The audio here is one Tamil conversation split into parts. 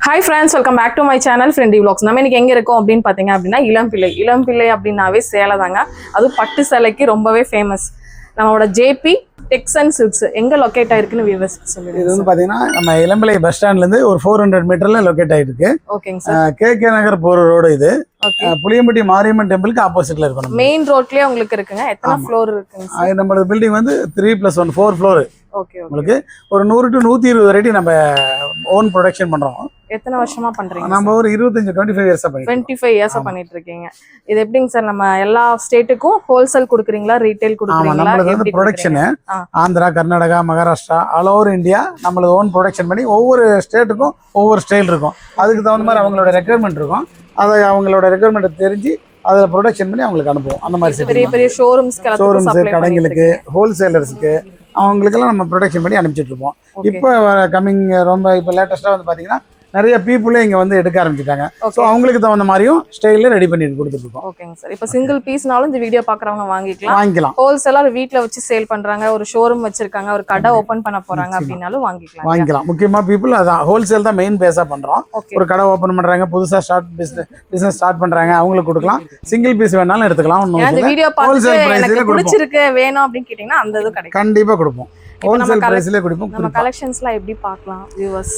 Hi friends, welcome back to my channel Friendly Vlogs. நம்ம இன்னைக்கு எங்க இருக்கோம் அப்படினு பாத்தீங்க அப்படினா இளம்பிள்ளை அப்படினாவே சேலை தாங்க. அது பட்டு சேலைக்கு ரொம்பவே ஃபேமஸ். நம்மளோட ஜேபி டெக்ஸன் சில்க்ஸ் எங்க லொகேட் ஆயிருக்குன்னு வியூவர்ஸ் சொல்லுங்க. இது வந்து பாத்தீங்கன்னா நம்ம இளம்பிள்ளை பஸ் ஸ்டாண்ட்ல இருந்து ஒரு 400 மீட்டர்ல லொகேட் ஆயிருக்கு. ஓகேங்க சார். கேகே நகர் போற ரோடு இது. புளியம்பட்டி மாரியம்மன் டெம்பிளுக்கு ஆப்போசிட்ல இருக்கும். மெயின் ரோட்லயே உங்களுக்கு இருக்குங்க. எத்தனை ஃப்ளோர் இருக்குங்க சார்? நம்ம பில்டிங் வந்து 3+1 4 ஃப்ளோர். ஓகே. உங்களுக்கு ஒரு 100 to 120 வெரைட்டி நம்ம ஓன் ப்ரொடக்ஷன் பண்றோம். எத்தனை வருஷமா பண்றீங்க? நம்ம ஒரு 25 இயர்ஸா பண்ணிட்டு 25 இயர்ஸா பண்ணிட்டு இருக்கீங்க. இது எப்படிங்க சார், நம்ம எல்லா ஸ்டேட்டுக்கும் ஹோல்சேல் கொடுக்குறீங்களா, ரீட்டைல் கொடுக்குறீங்களா? நம்மளது வந்து production Andhra, Karnataka, Maharashtra all over India நம்மளது ஓன் ப்ரொடக்ஷன் பண்ணி ஒவ்வொரு ஸ்டேட்டுக்கும் ஒவ்வொரு ஸ்டைல் இருக்கும். அதுக்கு தகுந்த மாதிரி அவங்களோட ரெக்யர்மெண்ட் இருக்கும். அதை அவங்களோட ரெக்யர்மெண்ட் தெரிஞ்சு அதில் ப்ரொடக்ஷன் பண்ணி அவங்களுக்கு அனுப்புவோம். அந்த மாதிரி பெரிய பெரிய ஷோரூம்ஸ் கடைங்களுக்கு, ஹோல்சேலர்ஸுக்கு அவங்களுக்கெல்லாம் நம்ம ப்ரொடக்ஷன் பண்ணி அனுப்பிச்சிட்டு இருப்போம். இப்போ கம்மிங் ரொம்ப இப்போ லேட்டஸ்ட்டாக வந்து பார்த்தீங்கன்னா நிறைய பீப்புளே இங்க வந்து எடுக்க ஆரம்பிச்சிட்டாங்க. சோ அவங்களுக்கு தகுந்த மாதிரியும் ஸ்டைல்ல ரெடி பண்ணி கொடுத்துட்டு இருக்கோம். ஓகேங்க சார். இப்போ சிங்கிள் பீஸ்னாலும் இந்த வீடியோ பாக்குறவங்க வாங்கிக்கலாம். ஹோல்சேலா வீட்ல வச்சு சேல் பண்றாங்க, ஒரு ஷோரூம் வச்சிருக்காங்க, ஒரு கடை ஓபன் பண்ண போறாங்க அப்படினாலும் வாங்கிக்கலாம். முக்கியமா பீப்புள் அதான் ஹோல்சேல் தான் மெயின் பேஸா பண்றோம். ஒரு கடை ஓபன் பண்றாங்க, புதுசா பிசினஸ் ஸ்டார்ட் பண்றாங்க, அவங்களுக்கு கொடுக்கலாம். சிங்கிள் பீஸ் வேணாலும் எடுத்துக்கலாம். இந்த வீடியோ பார்த்துட்டு எனக்கு பிடிச்சிருக்கு வேணும் அப்படின்னு கேட்டீங்கன்னா அந்த இது கிடைக்கும். கண்டிப்பா கொடுப்போம். ஹோல்சேல் பிரைஸ்ல கொடுப்போம். நம்ம கலெக்ஷன்ஸ்லாம் எப்படி பார்க்கலாம் வியூவர்ஸ்?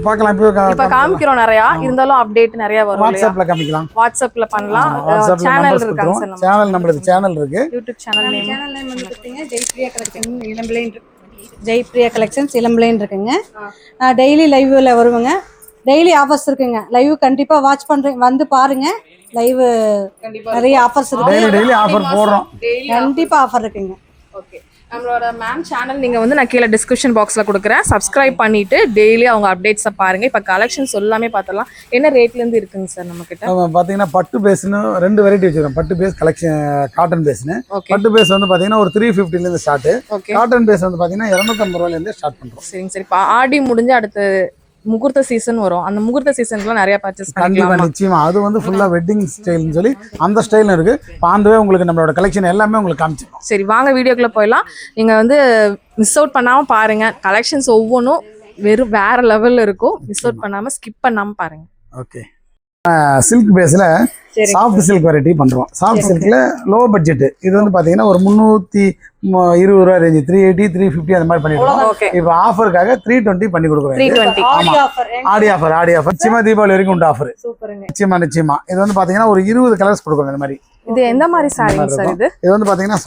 பார்க்கலாம். இப்போ காமிக்கிறோம் நிறைய, இருந்தாலும் அப்டேட் நிறைய வரும். வாட்ஸ்அப்ல காமிக்கலாம், வாட்ஸ்அப்ல பண்ணலாம். சேனல் இருக்காங்க சார். சேனல் நம்மளுக்கு சேனல் இருக்கு. யூடியூப் சேனல் நேம் வந்து பாத்தீங்க ஜெய்பிரியா கலெக்ஷன் இளம்பிள்ளை. ஜெய்பிரியா கலெக்ஷன்ஸ் இளம்பிள்ளைன்னு இருக்குங்க. டெய்லி லைவ்ல வருவாங்க. டெய்லி ஆஃபர்ஸ் இருக்குங்க. லைவ் கண்டிப்பா வாட்ச் பண்றீங்க, வந்து பாருங்க. லைவ் நிறைய ஆஃபர்ஸ் இருக்கு. டெய்லி ஆஃபர் போடுறோம். கண்டிப்பா ஆஃபர் இருக்குங்க. ஓகே. நம்மளோட மேம் சேனல் நீங்கள் வந்து நான் கீழே டிஸ்கிரிப்ஷன் பாக்ஸில் கொடுக்குறேன். சப்ஸ்கிரைப் பண்ணிவிட்டு டெய்லி அவங்க அப்டேட்ஸை பாருங்கள். இப்போ கலெக்ஷன்ஸ் எல்லாமே பார்த்துலாம். என்ன ரேட்லேருந்து இருக்குங்க சார் நம்மக்கிட்ட? பார்த்தீங்கன்னா பட்டு பேஸ்னு 2 வெரைட்டி வச்சுருக்கோம். பட்டு பேஸ் கலெக்ஷன், காட்டன் பேஸ்னு. பட்டு பேஸ் வந்து பார்த்தீங்கன்னா ஒரு 350லேருந்து ஸ்டார்ட். காட்டன் பேஸ் வந்து பார்த்தீங்கன்னா 250 ரூபாயிலேருந்து ஸ்டார்ட் பண்ணுறோம். சரிங்க சரி. இப்போ ஆடி முடிஞ்சு அடுத்து முகூர்த்த சீசன் வரும். அந்த முகூர்த்த சீசன்க்குலாம் நிறைய பர்ச்சேஸ் பண்ணிக்கலாம். நிச்சயமா அது வந்து ஃபுல்லா வெட்டிங் ஸ்டைல்னு சொல்லி அந்த ஸ்டைலும் இருக்கு. பாண்டவே உங்களுக்கு நம்மளோட கலெக்ஷன் எல்லாமே உங்களுக்கு காமிச்சிடும். சரி வாங்க வீடியோக்குள்ள போயிடலாம். நீங்க வந்து மிஸ் அவுட் பண்ணாம பாருங்க. கலெக்ஷன்ஸ் ஒவ்வொன்றும் வேற லெவல்ல இருக்கும். மிஸ் அவுட் பண்ணாம ஸ்கிப் பண்ணாம பாருங்க. ஓகே. சில்க் பேஸ்ல சாஃப்ட் சில்க் வெரைட்டி பண்றோம். சாஃப்ட் சில்க்ல லோ பட்ஜெட். இது வந்து பாத்தீங்கன்னா ஒரு 320 ரூபா ரேஞ்ச், 380 350 அந்த மாதிரி பண்ணிடுவோம். இப்போ ஆஃபருக்காக 320 பண்ணி கொடுக்குறோம். ஆடி ஆஃபர் நிச்சயமா தீபாவளி வரைக்கும் உண்டு ஆஃபர். நிச்சயமா இது வந்து பாத்தீங்கன்னா ஒரு 20 கலர்ஸ் கொடுக்குறோம். இந்த மாதிரி இது எந்த மாதிரி சாரீங்க சார்? இது வந்து பாத்தீங்கன்னா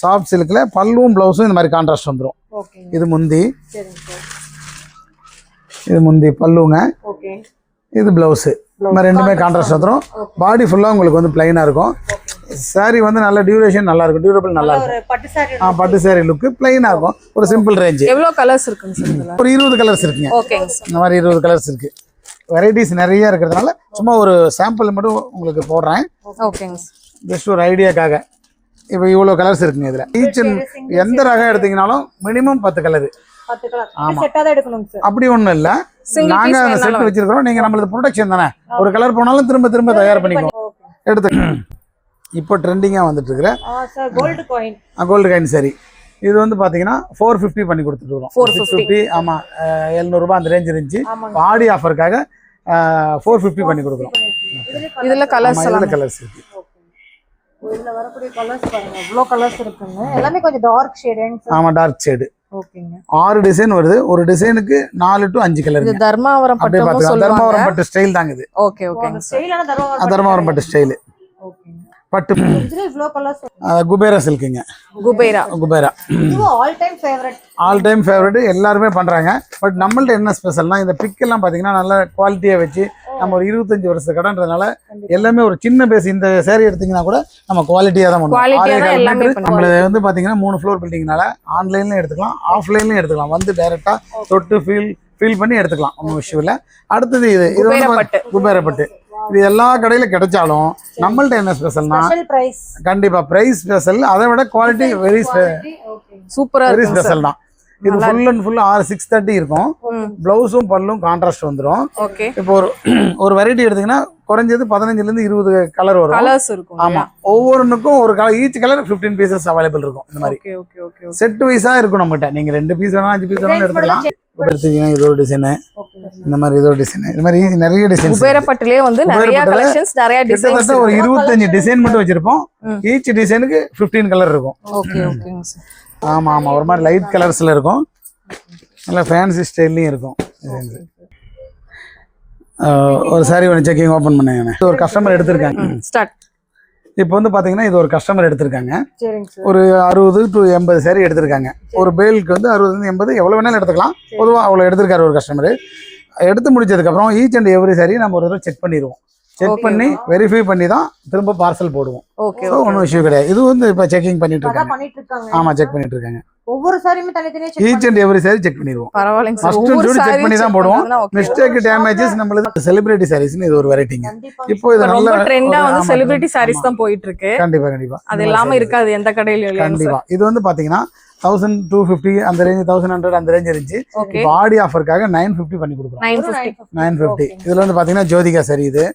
சாஃப்ட் சில்க்ல பல்லுவும் பிளவுஸும் இந்த மாதிரி கான்ட்ராஸ்ட் வந்துரும். இது முந்தி பல்லுங்க, இது பிளவுஸ். இந்த ரெண்டுமே கான்ட்ராஸ்ட் வந்துடும். பாடி ஃபுல்லா உங்களுக்கு வந்து பிளைனா இருக்கும். சாரி வந்து நல்ல டியூரேஷன் நல்லா இருக்கும், டியூரபிள் நல்லா இருக்கும். பட்டு சாரி லுக் பிளைனா இருக்கும். ஒரு சிம்பிள் ரேஞ்ச். எவ்வளவு கலர்ஸ் இருக்குங்க சார்? ஒரு 20 கலர்ஸ் இருக்குங்க. இந்த மாதிரி 20 கலர்ஸ் இருக்கு. வெரைட்டிஸ் நிறைய இருக்கிறதுனால சும்மா ஒரு சாம்பிள் மட்டும் உங்களுக்கு போடுறேன். ஜஸ்ட் ஒரு ஐடியாக்காக. இப்போ இவ்வளோ கலர்ஸ் இருக்குங்க. இதுல ஈச் எந்த ரகம் எடுத்தீங்கன்னாலும் மினிமம் 10 கலர். அப்படி ஒண்ணும் இல்ல, நாங்க அந்த செட் வச்சிருக்கோம். நீங்க நம்மளது ப்ரொடக்ஷன் தானே, ஒரு கலர் போனாலும் திரும்ப தயார் பண்ணிக்கோ. எடுத்து இப்போ ட்ரெண்டிங்கா வந்துட்டு இருக்கிற கோல்டு காயின் சரி. இது வந்து பாத்தீங்கன்னா 450 பண்ணி கொடுத்துட்டு இருக்கோம். 450. ஆமா, 700 ரூபாய் அந்த ரேஞ்ச் இருந்துச்சு. ஆடி ஆஃபருக்காக 450 பண்ணி கொடுக்குறோம். இதுல கலர்ஸ் இருக்கு. இதுல வரக்கூடிய கலர்ஸ் பாருங்க, இவ்ளோ கலர்ஸ் இருக்குங்க. எல்லாமே கொஞ்சம் டார்க் ஷேட். ஆமா, டார்க் ஷேட். ஓகேங்க. 6 டிசைன் வருது. ஒரு டிசைனுக்கு 4 to 5 கலர். இது தர்மாவரம் பட்டு சொல்லுவாங்க. தர்மாவரம் பட்டு ஸ்டைல் தாங்க இது. ஓகே. ஸ்டைலான தர்மாவரம் பட்டு ஸ்டைல். ஓகேங்க. பட்டு இதுல இவ்ளோ கலர்ஸ். குபேரா சில்க்குங்க. குபேரா இது ஆல் டைம் ஃபேவரட். எல்லாருமே பண்றாங்க. பட் நம்மள்ட்ட என்ன ஸ்பெஷல்னா இந்த பிக் எல்லாம் பாத்தீங்கன்னா நல்ல குவாலிட்டியா வச்சு நம்ம ஒரு 25 வருஷ கடன்றதுனால எல்லாமே ஒரு சின்ன பேஸ். இந்த சேரீ எடுத்தீங்கன்னா கூட நம்ம குவாலிட்டியா தான் பண்ணுவோம். நம்மளது வந்து பாத்தீங்கன்னா 3 ஃப்ளோர் பில்டிங்னால ஆன்லைன்லயும் எடுத்துக்கலாம், ஆஃப்லைன்லயும் எடுத்துக்கலாம். வந்து டைரக்டா தொட்டு ஃபீல் பண்ணி எடுத்துக்கலாம். ஒன்றும் விஷயம் இல்லை. அடுத்தது இது வந்து குபேரா பட்டு. இது எல்லா கடையில கிடைச்சாலும் நம்மள்ட்ட என்ன ஸ்பெஷல்னா கண்டிப்பா பிரைஸ் ஸ்பெஷல். அதை விட குவாலிட்டி வெரி ஸ்பெஷல் தான். இது ஃபுல் அண்ட் ஃபுல் 630 இருக்கும். பிளவுஸும் பல்லும் கான்ட்ராஸ்ட் வந்துடும். இப்போ ஒரு வெரைட்டி எடுத்தீங்கன்னா குறைஞ்சது 15 ல இருந்து 20 கலர் வரும். ஆமா, ஒவ்வொன்றுக்கும் ஒரு colour. Each colour 15 pieces available இருக்கும். இந்த மாதிரி செட் வைஸா இருக்கும் நம்மகிட்ட. நீங்க 2 பீஸ் வேணா 5 பீஸ் வேணா எடுத்துக்கலாம். எடுத்தீங்கன்னா இது ஒரு டிசைனு. இந்த மாதிரி இதோ டிசைன் இது மாதிரி நிறைய டிசைன் குபேரப்பட்டிலே வந்து நிறைய கலெக்ஷன்ஸ் நிறைய டிசைன்ஸ் கிட்டத்தட்ட ஒரு 25 டிசைன் மட்டும் வச்சிருப்போம் ஈச் டிசைனுக்கு 15 கலர் இருக்கும் ஓகே ஓகேங்க சார் ஆமா ஆமா ஒரு மாதிரி லைட் கலர்ஸ்ல இருக்கும் நல்ல ஃபேன்சி ஸ்டைல்லயும் இருக்கும் ஒரு சாரி ஒன்று செக்கிங் ஓப்பன் பண்ணுங்க ஒரு கஸ்டமர் எடுத்திருக்காங்க ஸ்டார்ட் இப்போ வந்து பாத்தீங்கன்னா இது ஒரு கஸ்டமர் எடுத்திருக்காங்க சரிங்க சார் ஒரு 60 to 80 சாரி எடுத்திருக்காங்க ஒரு பேலுக்கு வந்து 60 to 80 எவ்வளவு வேணாலும் எடுத்துக்கலாம் பொதுவாக அவ்வளோ எடுத்திருக்காரு ஒரு கஸ்டமர் எடுத்து முடிச்சதுக்கப்புறம் ஈச் அண்ட் எவ்ரி சாரி நம்ம ஒரு தடவை செக் பண்ணிடுவோம் செக் பண்ணி வெரிஃபை பண்ணி தான் திரும்ப பார்சல் போடுவோம் ஓகே ஒன்றும் இஷ்யூ கிடையாது இது வந்து இப்போ செக்கிங் பண்ணிட்டு இருக்காங்க பண்ணிட்டு இருக்காங்க ஆமா செக் பண்ணிட்டு இருக்காங்க ஒவ்வொரு சாரியுமே தனித்தனியா each and every sorry check பண்ணிடுவோம் பரவாயில்லைங்க சார் ஃபர்ஸ்ட் ஒவ்வொரு ஜோடி செக் பண்ணி தான் போடுவோம் ஓகே மிஸ்டேக் டேமேஜஸ் நம்மளுக்கு செலிபிரிட்டி சாரீஸ்னு இது ஒரு வெரைட்டிங்க கண்டிப்பா இப்போ இது ரொம்ப நல்ல ட்ரெண்டா வந்து ஆமா, செலிபிரிட்டி ஆமா. சாரீஸ் தான் போயிட்டு இருக்கு கண்டிப்பா கண்டிப்பா அது இல்லாம இருக்காது எந்த கடையிலயும் இல்லையா கண்டிப்பா இது வந்து பாத்தீங்கன்னா 1250 அந்த ரேஞ்ச் 1100 அந்த ரேஞ்ச் இருந்துச்சு ஓகே இப்போ ஆடி ஆஃபருக்காக 950 பண்ணி கொடுக்குறோம் 950 950 இதுல வந்து பாத்தீங்கன்னா ஜோதிகா சரி இது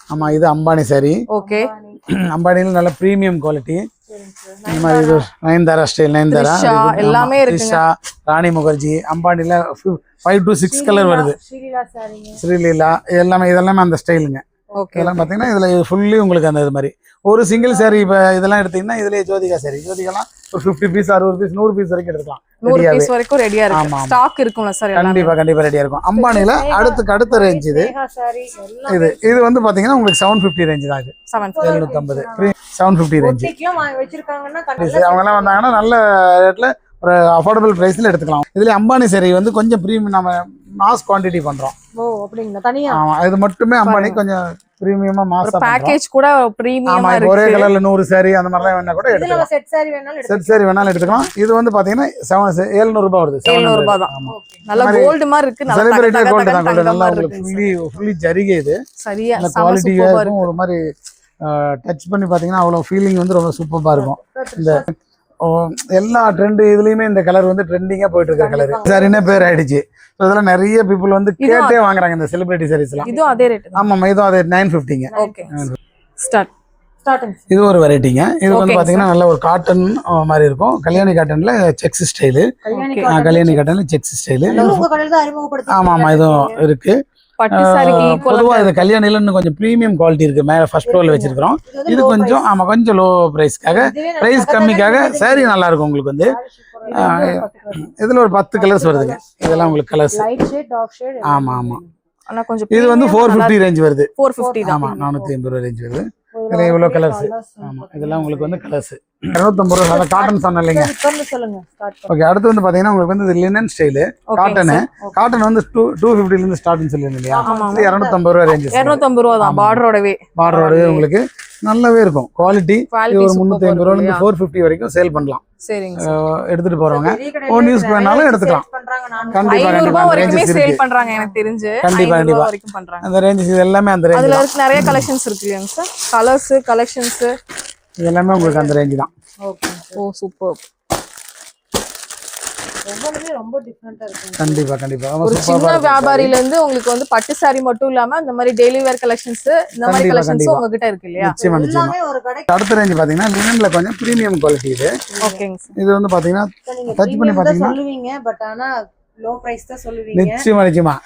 ஆமா இது அம்பானி சரி ஓகே அம்பானில நல்ல பிரீமியம் குவாலிட்டி இந்த மாதிரி இது நயன்தாரா ஸ்டைல் நயன்தாரா த்ரிஷா, எல்லாமே இருக்குங்க. த்ரிஷா, ராணி முகர்ஜி அம்பானில 5 to 6 கலர் வருது ஸ்ரீலீலா சாரிங்க ஸ்ரீலீலா இதெல்லாமே அந்த ஸ்டைலுங்க ஓகே இதெல்லாம் பாத்தீங்கன்னா இதுல ஃபுல்லி உங்களுக்கு அந்த இது மாதிரி ஒரு சிங்கிள் சாரி இப்போ இதெல்லாம் எடுத்தீங்கன்னா இதுலயே ஜோதிகா சாரி ஜோதிகாலாம் ஒரு 50 பீஸ் 60 பீஸ் 100 பீஸ் வரைக்கும் எடுத்துக்கலாம் 100 ரெடியாவே. பீஸ் வரைக்கும் ரெடியா ஆமா, இருக்கு ஆமா. ஸ்டாக் இருக்கும்ல சார் கண்டிப்பா ரெடியா இருக்கும் அம்பானில அடுத்த ரேஞ்ச் இது சாரி எல்லாம் இது வந்து பாத்தீங்கன்னா உங்களுக்கு 750 ரேஞ்ச் தான் இது 750 750 ரேஞ்ச் பொட்டிக்கெல்லாம் வச்சிருக்காங்கன்னா அவங்க எல்லாம் வந்தாங்கன்னா நல்ல ரேட்ல ஒரு அஃபோர்டபுள் பிரைஸ்ல எடுத்துக்கலாம் இதுல அம்பானி சரி வந்து கொஞ்சம் பிரீமியம் நம்ம மாஸ் குவான்டிட்டி பண்றோம் ஓ அப்படிங்களா தனியா ஆமா இது மட்டுமே அம்பானி கொஞ்சம் பிரீமியமா மாசா பேக்கேஜ் கூட ஆமா பிரீமியமா இப்போ ஒரே இருக்கு கலர்ல 100 சாரி அந்த மாதிரிலாம் வேணா கூட இதுல எடுத்துக்கலாம் செட் சாரி வேணாலும் எடுத்து செட் சாரி வேணாலும் எடுத்துக்கலாம் இது வந்து பாத்தீங்கன்னா 700 ரூபாய் வருது 700 ரூபாய் தான் ஆமா நல்ல இந்த மாதிரி கோல்ட் மாதிரி இருக்கு நல்ல செலிபிரிட்டி தக கோல்ட் தக தான் தக கோல்ட் நல்லா மாதிரி உங்களுக்கு இருக்கு ஃபுல்லி ஜரிகை இது சரியா நல்ல செம குவாலிட்டியா சூப்பரா இருக்கும் இருக்கு ஒரு மாதிரி டச் பண்ணி பாத்தீங்கன்னா அவ்வளவு ஃபீலிங் வந்து ரொம்ப சூப்பரா இருக்கும் இந்த எல்லா ட்ரெண்ட் இதுலயுமே இந்த கலர் வந்து ட்ரெண்டிங்கா போயிட்டு இருக்க கலர் சாரினே பேர் ஆயிடுச்சு So இதெல்லாம் நிறைய பீப்புள் வந்து கேட்டே வாங்குறாங்க இந்த செலிபிரிட்டி சாரீஸ் எல்லாம் இதுவும் அதே ரேட் தான் ஆமா இதுவும் அது 950ங்க ஓகே ஸ்டார்ட் ஸ்டார்டிங் இது ஒரு வெரைட்டிங்க இது வந்து Okay, பாத்தீங்கன்னா நல்ல ஒரு காட்டன் மாதிரி இருக்கும் கல்யாணி காட்டன்ல செக்ஸ் ஸ்டைலு கல்யாணி காட்டன்ல செக்ஸ் ஸ்டைலு உங்க கடையில தான் அறிமுகப்படுத்தி ஆமா ஆமா இதுவும் இருக்கு பட்டு சாரிக்கு ஈக்குவலா பொதுவா இது கல்யாணில இன்னும் கொஞ்சம் பிரீமியம் குவாலிட்டி இருக்கு மேல ஃபர்ஸ்ட் ஃப்ளோர்ல வச்சிருக்கிறோம் இது கொஞ்சம் ஆமா கொஞ்சம் லோ பிரைஸ்க்காக பிரைஸ் கம்மிக்காக சாரி நல்லா இருக்கும் உங்களுக்கு வந்து இதுல ஒரு 10 கலர்ஸ் வருதுங்க இதெல்லாம் உங்களுக்கு colours light shade dark shade ஆமா ஆமா ஆனா கொஞ்சம் இது வந்து 450 ரேஞ்ச் வருது 450 தான் ஆமா 450 ரூபாய் ரேஞ்ச் வருது இதுல இவ்வளவு கலர்ஸ் ஆமா இதெல்லாம் உங்களுக்கு வந்து கலர்ஸ் 250 ரூபாய் அந்த காட்டன் சொன்ன இல்லைங்க சொல்லுங்க ஸ்டார்ட் ஓகே அடுத்து வந்து பாத்தீங்கன்னா உங்களுக்கு வந்து இது லினன் ஸ்டைலு காட்டனு காட்டன் வந்து 250 ல இருந்து ஸ்டார்ட்னு சொல்லிருந்தீங்க இல்லையா இது 250 ரூபாய் ரேஞ்ச் 250 ரூபா தான் பார்டரோடவே பார்டரோடவே உங்களுக்கு நல்லாவே இருக்கும் குவாலிட்டி Quality ஒரு superb 350 ரூபாயில இருந்து இல்லையா? 450 வரைக்கும் சேல் பண்ணலாம் சரிங்க எடுத்துட்டு போறவங்க ஓன் யூஸ் வேணாலும் எடுத்துக்கலாம் பண்றாங்க நான் கண்டிப்பா 500 கண்டிப்பா ரூபாய் அந்த வரைக்குமே ரேஞ்சஸ் சேல் இருக்கு பண்றாங்க எனக்கு தெரிஞ்சு கண்டிப்பா, 500 கண்டிப்பா. ரூபாய் வரைக்கும் பண்றாங்க அந்த ரேஞ்சஸ் இது எல்லாமே அந்த ரேஞ்ச் அதுல தான் இருக்கு நிறைய கலெக்ஷன்ஸ் இருக்கு சார் கலர்ஸ் கலெக்ஷன்ஸ் இது எல்லாமே உங்களுக்கு அந்த ரேஞ்ச் தான் ஓகே ஓ சூப்பர் ஒவ்வொருமே ரொம்ப டிஃபரெண்டா இருக்கு கண்டிப்பா கண்டிப்பா ரொம்ப ஒரு சூப்பரா சின்ன இருக்கும். வியாபாரியில இருந்து உங்களுக்கு வந்து பட்டு சாரி மட்டும் இல்லாம இந்த மாதிரி டெய்லி வேர் கலெக்ஷன்ஸ் இந்த மாதிரி கண்டிப்பா, கலெக்ஷன்ஸ் கண்டிப்பா. உங்ககிட்ட இருக்கு இல்லையா நிச்சயமா நிச்சயமா எல்லாமே ஒரு கடை அடுத்த ரேஞ்ச் பாத்தீங்கன்னா லினன்ல கொஞ்சம் பிரீமியம் குவாலிட்டி இது ஓகேங்க சார் இது வந்து பாத்தீங்கன்னா நீங்க டச் பண்ணி premium தான் பாத்தீங்கன்னா சொல்லுவீங்க பட் ஆனா லோ பிரைஸ் தான் சொல்லுவீங்க நிச்சயமா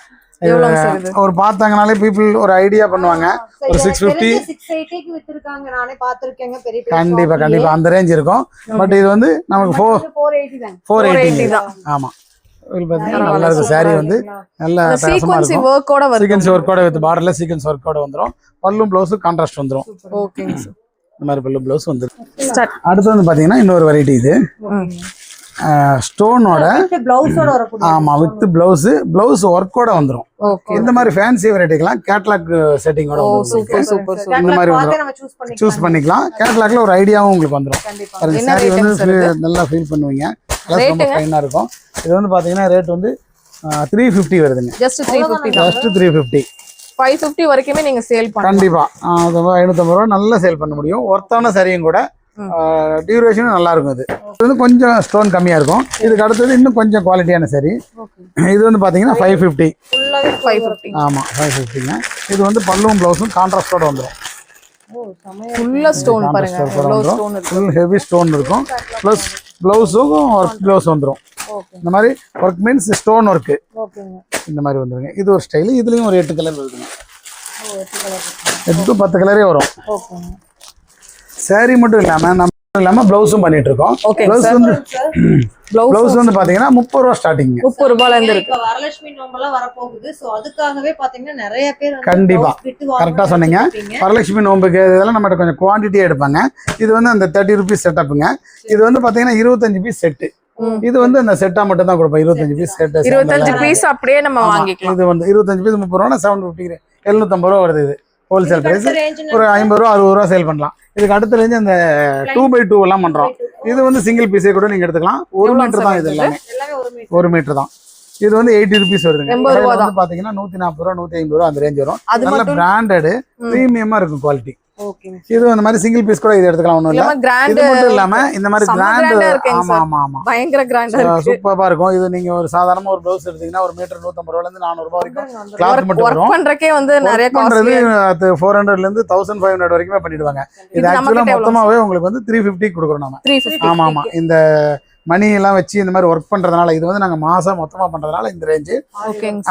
எவ்வளவு சார் இது ஒரு பார்த்தாங்கனாலே பீப்புள் ஒரு ஐடியா பண்ணுவாங்க ஒரு 650 680 க்கு வித்திருக்காங்க நானே பாத்திருக்கேங்க பெரிய பெரிய கண்டிப்பா கண்டிப்பா அந்த ரேஞ்ச் இருக்கும் பட் இது வந்து நமக்கு 480 தான் 480 தான். ஆமா இது பாத்தீங்கன்னா நல்லா இருக்கும் சாரி வந்து நல்ல பிரசமா சீக்வன்சி இருக்கும் ஒர்க்கோட வருது சீக்வன்ஸ் ஒர்க்கோட வித் பார்டர்ல சீக்வன்ஸ் ஒர்க்கோட வந்துரும் பல்லும் ப்ளவுஸ் கான்ட்ராஸ்ட் வந்துரும் ஓகேங்க சார் இந்த மாதிரி பல்லு ப்ளவுஸ் வந்துரும் ஸ்டார்ட் அடுத்து வந்து பாத்தீங்கன்னா இன்னொரு வெரைட்டி இது ஸ்டோனோட பிளவுஸோட வரக்கூடிய ஆமா வித் பிளவுஸ் ஒர்க்கோட வந்துரும் ஓகே இந்த மாதிரி ஃபேன்சி வெரைட்டிக்கெல்லாம் கேட்லாக் செட்டிங்கோட ஓ சூப்பர் சூப்பர் சூப்பர் இந்த மாதிரி பார்த்து வந்துரும் நம்ம சூஸ் பண்ணிக்கலாம் சூஸ் பண்ணிக்கலாம் கேட்லாக்ல ஒரு ஐடியாவும் உங்களுக்கு வந்துரும் கண்டிப்பா பாருங்க என்ன சாரி rate வந்து sir இது? நல்லா ஃபீல் பண்ணுவீங்க கலர்ஸ் ரொம்ப ஃபைனா இருக்கும் இது வந்து பாத்தீங்கன்னா ரேட் வந்து 350 வருதுங்க ஜஸ்ட் 350 தான் ஜஸ்ட் 350 550 வரைக்குமே நீங்க சேல் பண்ணலாம் கண்டிப்பா அது 550 ரூபா நல்லா சேல் பண்ண முடியும் ஒர்த்தான சரியும் கூட டியூரேஷனும் நல்லா இருக்கும் இது வந்து கொஞ்சம் ஸ்டோன் கம்மியா இருக்கும் இதுக்கு அடுத்தது இன்னும் கொஞ்சம் குவாலிட்டியான சரி இது வந்து பாத்தீங்கன்னா 550 ஃபுல்லாவே 550 ஆமா 550ங்க இது வந்து பல்லும் ப்ளவுஸும் கான்ட்ராஸ்டோட வந்துடும் ஃபுல்லா ஸ்டோன் பாருங்க, எவ்வளவு ஸ்டோன் இருக்கு. ஃபுல் ஹெவி ஸ்டோன் இருக்கும். ப்ளஸ் ப்ளவுஸும் ஒர்க் ப்ளவுஸ் வந்துடும். இந்த மாதிரி ஒர்க் மீன்ஸ் ஸ்டோன் ஒர்க்கு இந்த மாதிரி வந்துருங்க. இது ஒரு ஸ்டைலு. இதுலேயும் ஒரு 8 கலர் வருதுங்க. 8 to 10 கலரே வரும். saree மட்டும் இல்லாம ப்ளவுஸும் பண்ணிட்டு இருக்கோம். ப்ளவுஸ் வந்து பாத்தீங்கன்னா 30 ரூபா ஸ்டார்டிங். 30 ரூபாயில இருந்து இருக்கு. வரலட்சுமி நோம்பெல்லாம் வரப்போகுது. சோ அதுக்காகவே பாத்தீங்கன்னா நிறைய பேர் கண்டிப்பா கரெக்டா சொன்னீங்க. வரலட்சுமி நோம்புக்கு இதெல்லாம் நம்ம கொஞ்சம் குவான்டிட்டியா எடுப்பாங்க. இது வந்து அந்த 30 rupees செட்டப்புங்க. இது வந்து பாத்தீங்கன்னா 25 பீஸ் செட்டு. இது வந்து அந்த செட்டா மட்டும் தான் கொடுப்போம். 25 பீஸ் செட். 25 பீஸ் அப்படியே நம்ம வாங்கிக்கலாம். இது வந்து 25 பீஸ் 30 ரூபா 750 750 ரூபா வருது. இது ஹோல்சேல் பிரைஸ். ஒரு 50 ரூபா 60 ரூபா சேல் பண்ணலாம். இதுக்கு அடுத்த ரேஞ்சு அந்த 2x2 எல்லாம் பண்றோம். இது வந்து சிங்கிள் பீஸே கூட நீங்க எடுத்துக்கலாம். 1 மீட்டர் தான். இது எல்லாமே 1 மீட்டர் தான். இது வந்து 80 rupees வருதுங்க. வந்து பாத்தீங்கன்னா 140 ரூபா 150 ரூபா அந்த ரேஞ்ச் வரும். நல்ல பிராண்டட் பிரீமியமா இருக்கும் குவாலிட்டி. இது அந்த மாதிரி சிங்கிள் பீஸ் கூட இது எடுத்துக்கலாம். ஒண்ணும் இல்ல. இது மட்டும் இல்லாம இந்த மாதிரி கிராண்ட். ஆமா பயங்கர கிராண்டா இருக்கு. சூப்பரா இருக்கும். இது நீங்க ஒரு சாதாரண ஒரு ப்ளவுஸ் எடுத்தீங்கன்னா ஒரு மீட்டர் 150 ரூபாயில இருந்து 400 ரூபாய் வரைக்கும் கிளாத் மட்டும் வரும். வர்க் பண்றக்கே வந்து நிறைய காஸ்ட். அது 400 ல இருந்து 1500 வரைக்கும் பண்ணிடுவாங்க. இது ஆக்சுவலா மொத்தமாவே உங்களுக்கு வந்து 350 கொடுக்குறோம் நாம. 350. ஆமா இந்த மணி எல்லாம் வச்சு இந்த மாதிரி ஒர்க் பண்றதுனால இது வந்து நாங்க மாசம் மொத்தமா பண்றதுனால இந்த ரேஞ்சு.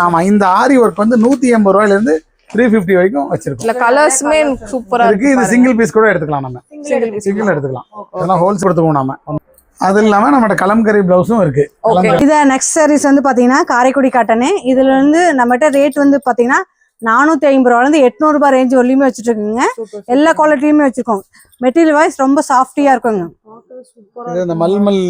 ஆமா இந்த ஆரி ஒர்க் வந்து 180 ரூபாயில இருந்து 350 வரைக்கும் வச்சிருக்கோம். இல்ல கலர்ஸ்மே சூப்பரா இருக்கு. இது சிங்கிள் பீஸ் கூட எடுத்துக்கலாம். நம்ம சிங்கிள் எடுத்துக்கலாம். அதெல்லாம் ஹோல்ஸ் கொடுத்துக்குவோம் நாம. அது இல்லாம நம்மட்ட கலம்கரி பிளவுஸும் இருக்கு. இத நெக்ஸ்ட் சாரீஸ் வந்து பாத்தீங்கன்னா காரைக்குடி காட்டனு. இதுல இருந்து நம்மகிட்ட ரேட் வந்து பாத்தீங்கன்னா 450 ரூபாயில இருந்து 800 ரூபாய் ரேஞ்ச் வரலையுமே வச்சுட்டு இருக்குங்க. எல்லா குவாலிட்டியுமே வச்சிருக்கோம். மெட்டீரியல் வைஸ் ரொம்ப சாஃப்டியா இருக்குங்க. இது இந்த மல்மல்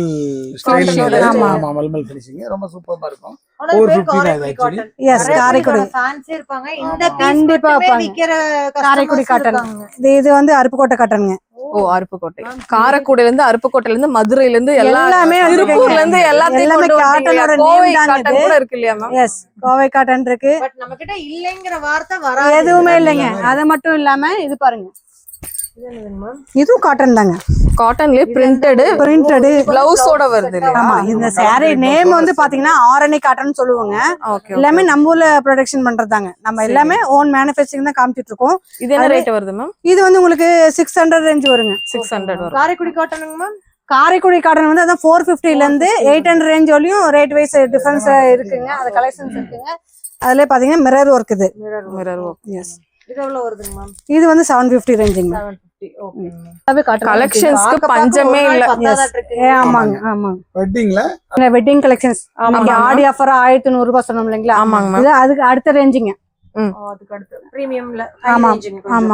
ஸ்டைலிங். ஆமா மல்மல் ஃபினிஷிங் ரொம்ப சூப்பரா இருக்கும். 450 தான் இது एक्चुअली. எஸ் காரைக்குடி ஃபேன்சி இருப்பாங்க. இந்த கண்டிப்பா விக்கிற காரைக்குடி காட்டன். இது வந்து அருப்புக்கோட்டை காட்டனுங்க. ஓ அருப்புக்கோட்டை. காரைக்குடில இருந்து அருப்புக்கோட்டையில இருந்து மதுரையில இருந்து எல்லாமே திருப்பூர்ல இருந்து எல்லாமே காட்டனோட நேம் தான் இது. கூட இருக்கு இல்லையா மேம்? எஸ் கோவை காட்டன் இருக்கு. பட் நம்ம கிட்ட இல்லங்கற வார்த்தை வராது. எதுவுமே இல்லங்க. அது மட்டும் இல்லாம இது பாருங்க. இது காட்டன் தாங்க. காட்டன்லயே பிரிண்டட் பிளவுஸோட வருது. ஆமா இந்த saree நேம் வந்து பாத்தீங்கன்னா ஆரணி காட்டன் சொல்லுவாங்க. எல்லாமே நம்ம ஊர்ல ப்ரொடக்ஷன் பண்றதாங்க. நம்ம எல்லாமே ஓன் மேனுஃபேக்சரிங் தான் காமிச்சிட்டு இருக்கோம். இது என்ன ரேட் வருது மேம்? இது வந்து உங்களுக்கு 600 ரேஞ்ச் வருங்க. 600 வரும். காரைக்குடி காட்டனுங்க மேம். காரைக்குடி காட்டன் வந்து அதான் 450 ல இருந்து 800 ரேஞ்ச் வரையும் ரேட் வைஸ் டிஃபரன்ஸ் இருக்குங்க. அது கலெக்ஷன்ஸ் இருக்குங்க. அதுல பாத்தீங்கன்னா மிரர் ஒர்க் இது. Mirror work. எஸ். இது எவ்வளவு வருதுங்க மேம்? இது வந்து 750 ரேஞ்சுங்க. 750. ஓகே. கலெக்ஷன்ஸ்க்கு பஞ்சமே இல்ல. ஆமாங்க ஆமாங்க. வெட்டிங்ல வெட்டிங் கலெக்ஷன்ஸ். ஆமாங்க. ஆடி ஆஃபர் 1100 ரூபாய் சொன்னோம் இல்லீங்களா? ஆமாங்க. இது அதுக்கு அடுத்த ரேஞ்சுங்க. அதுக்கு அடுத்து பிரீமியம்ல ஆமா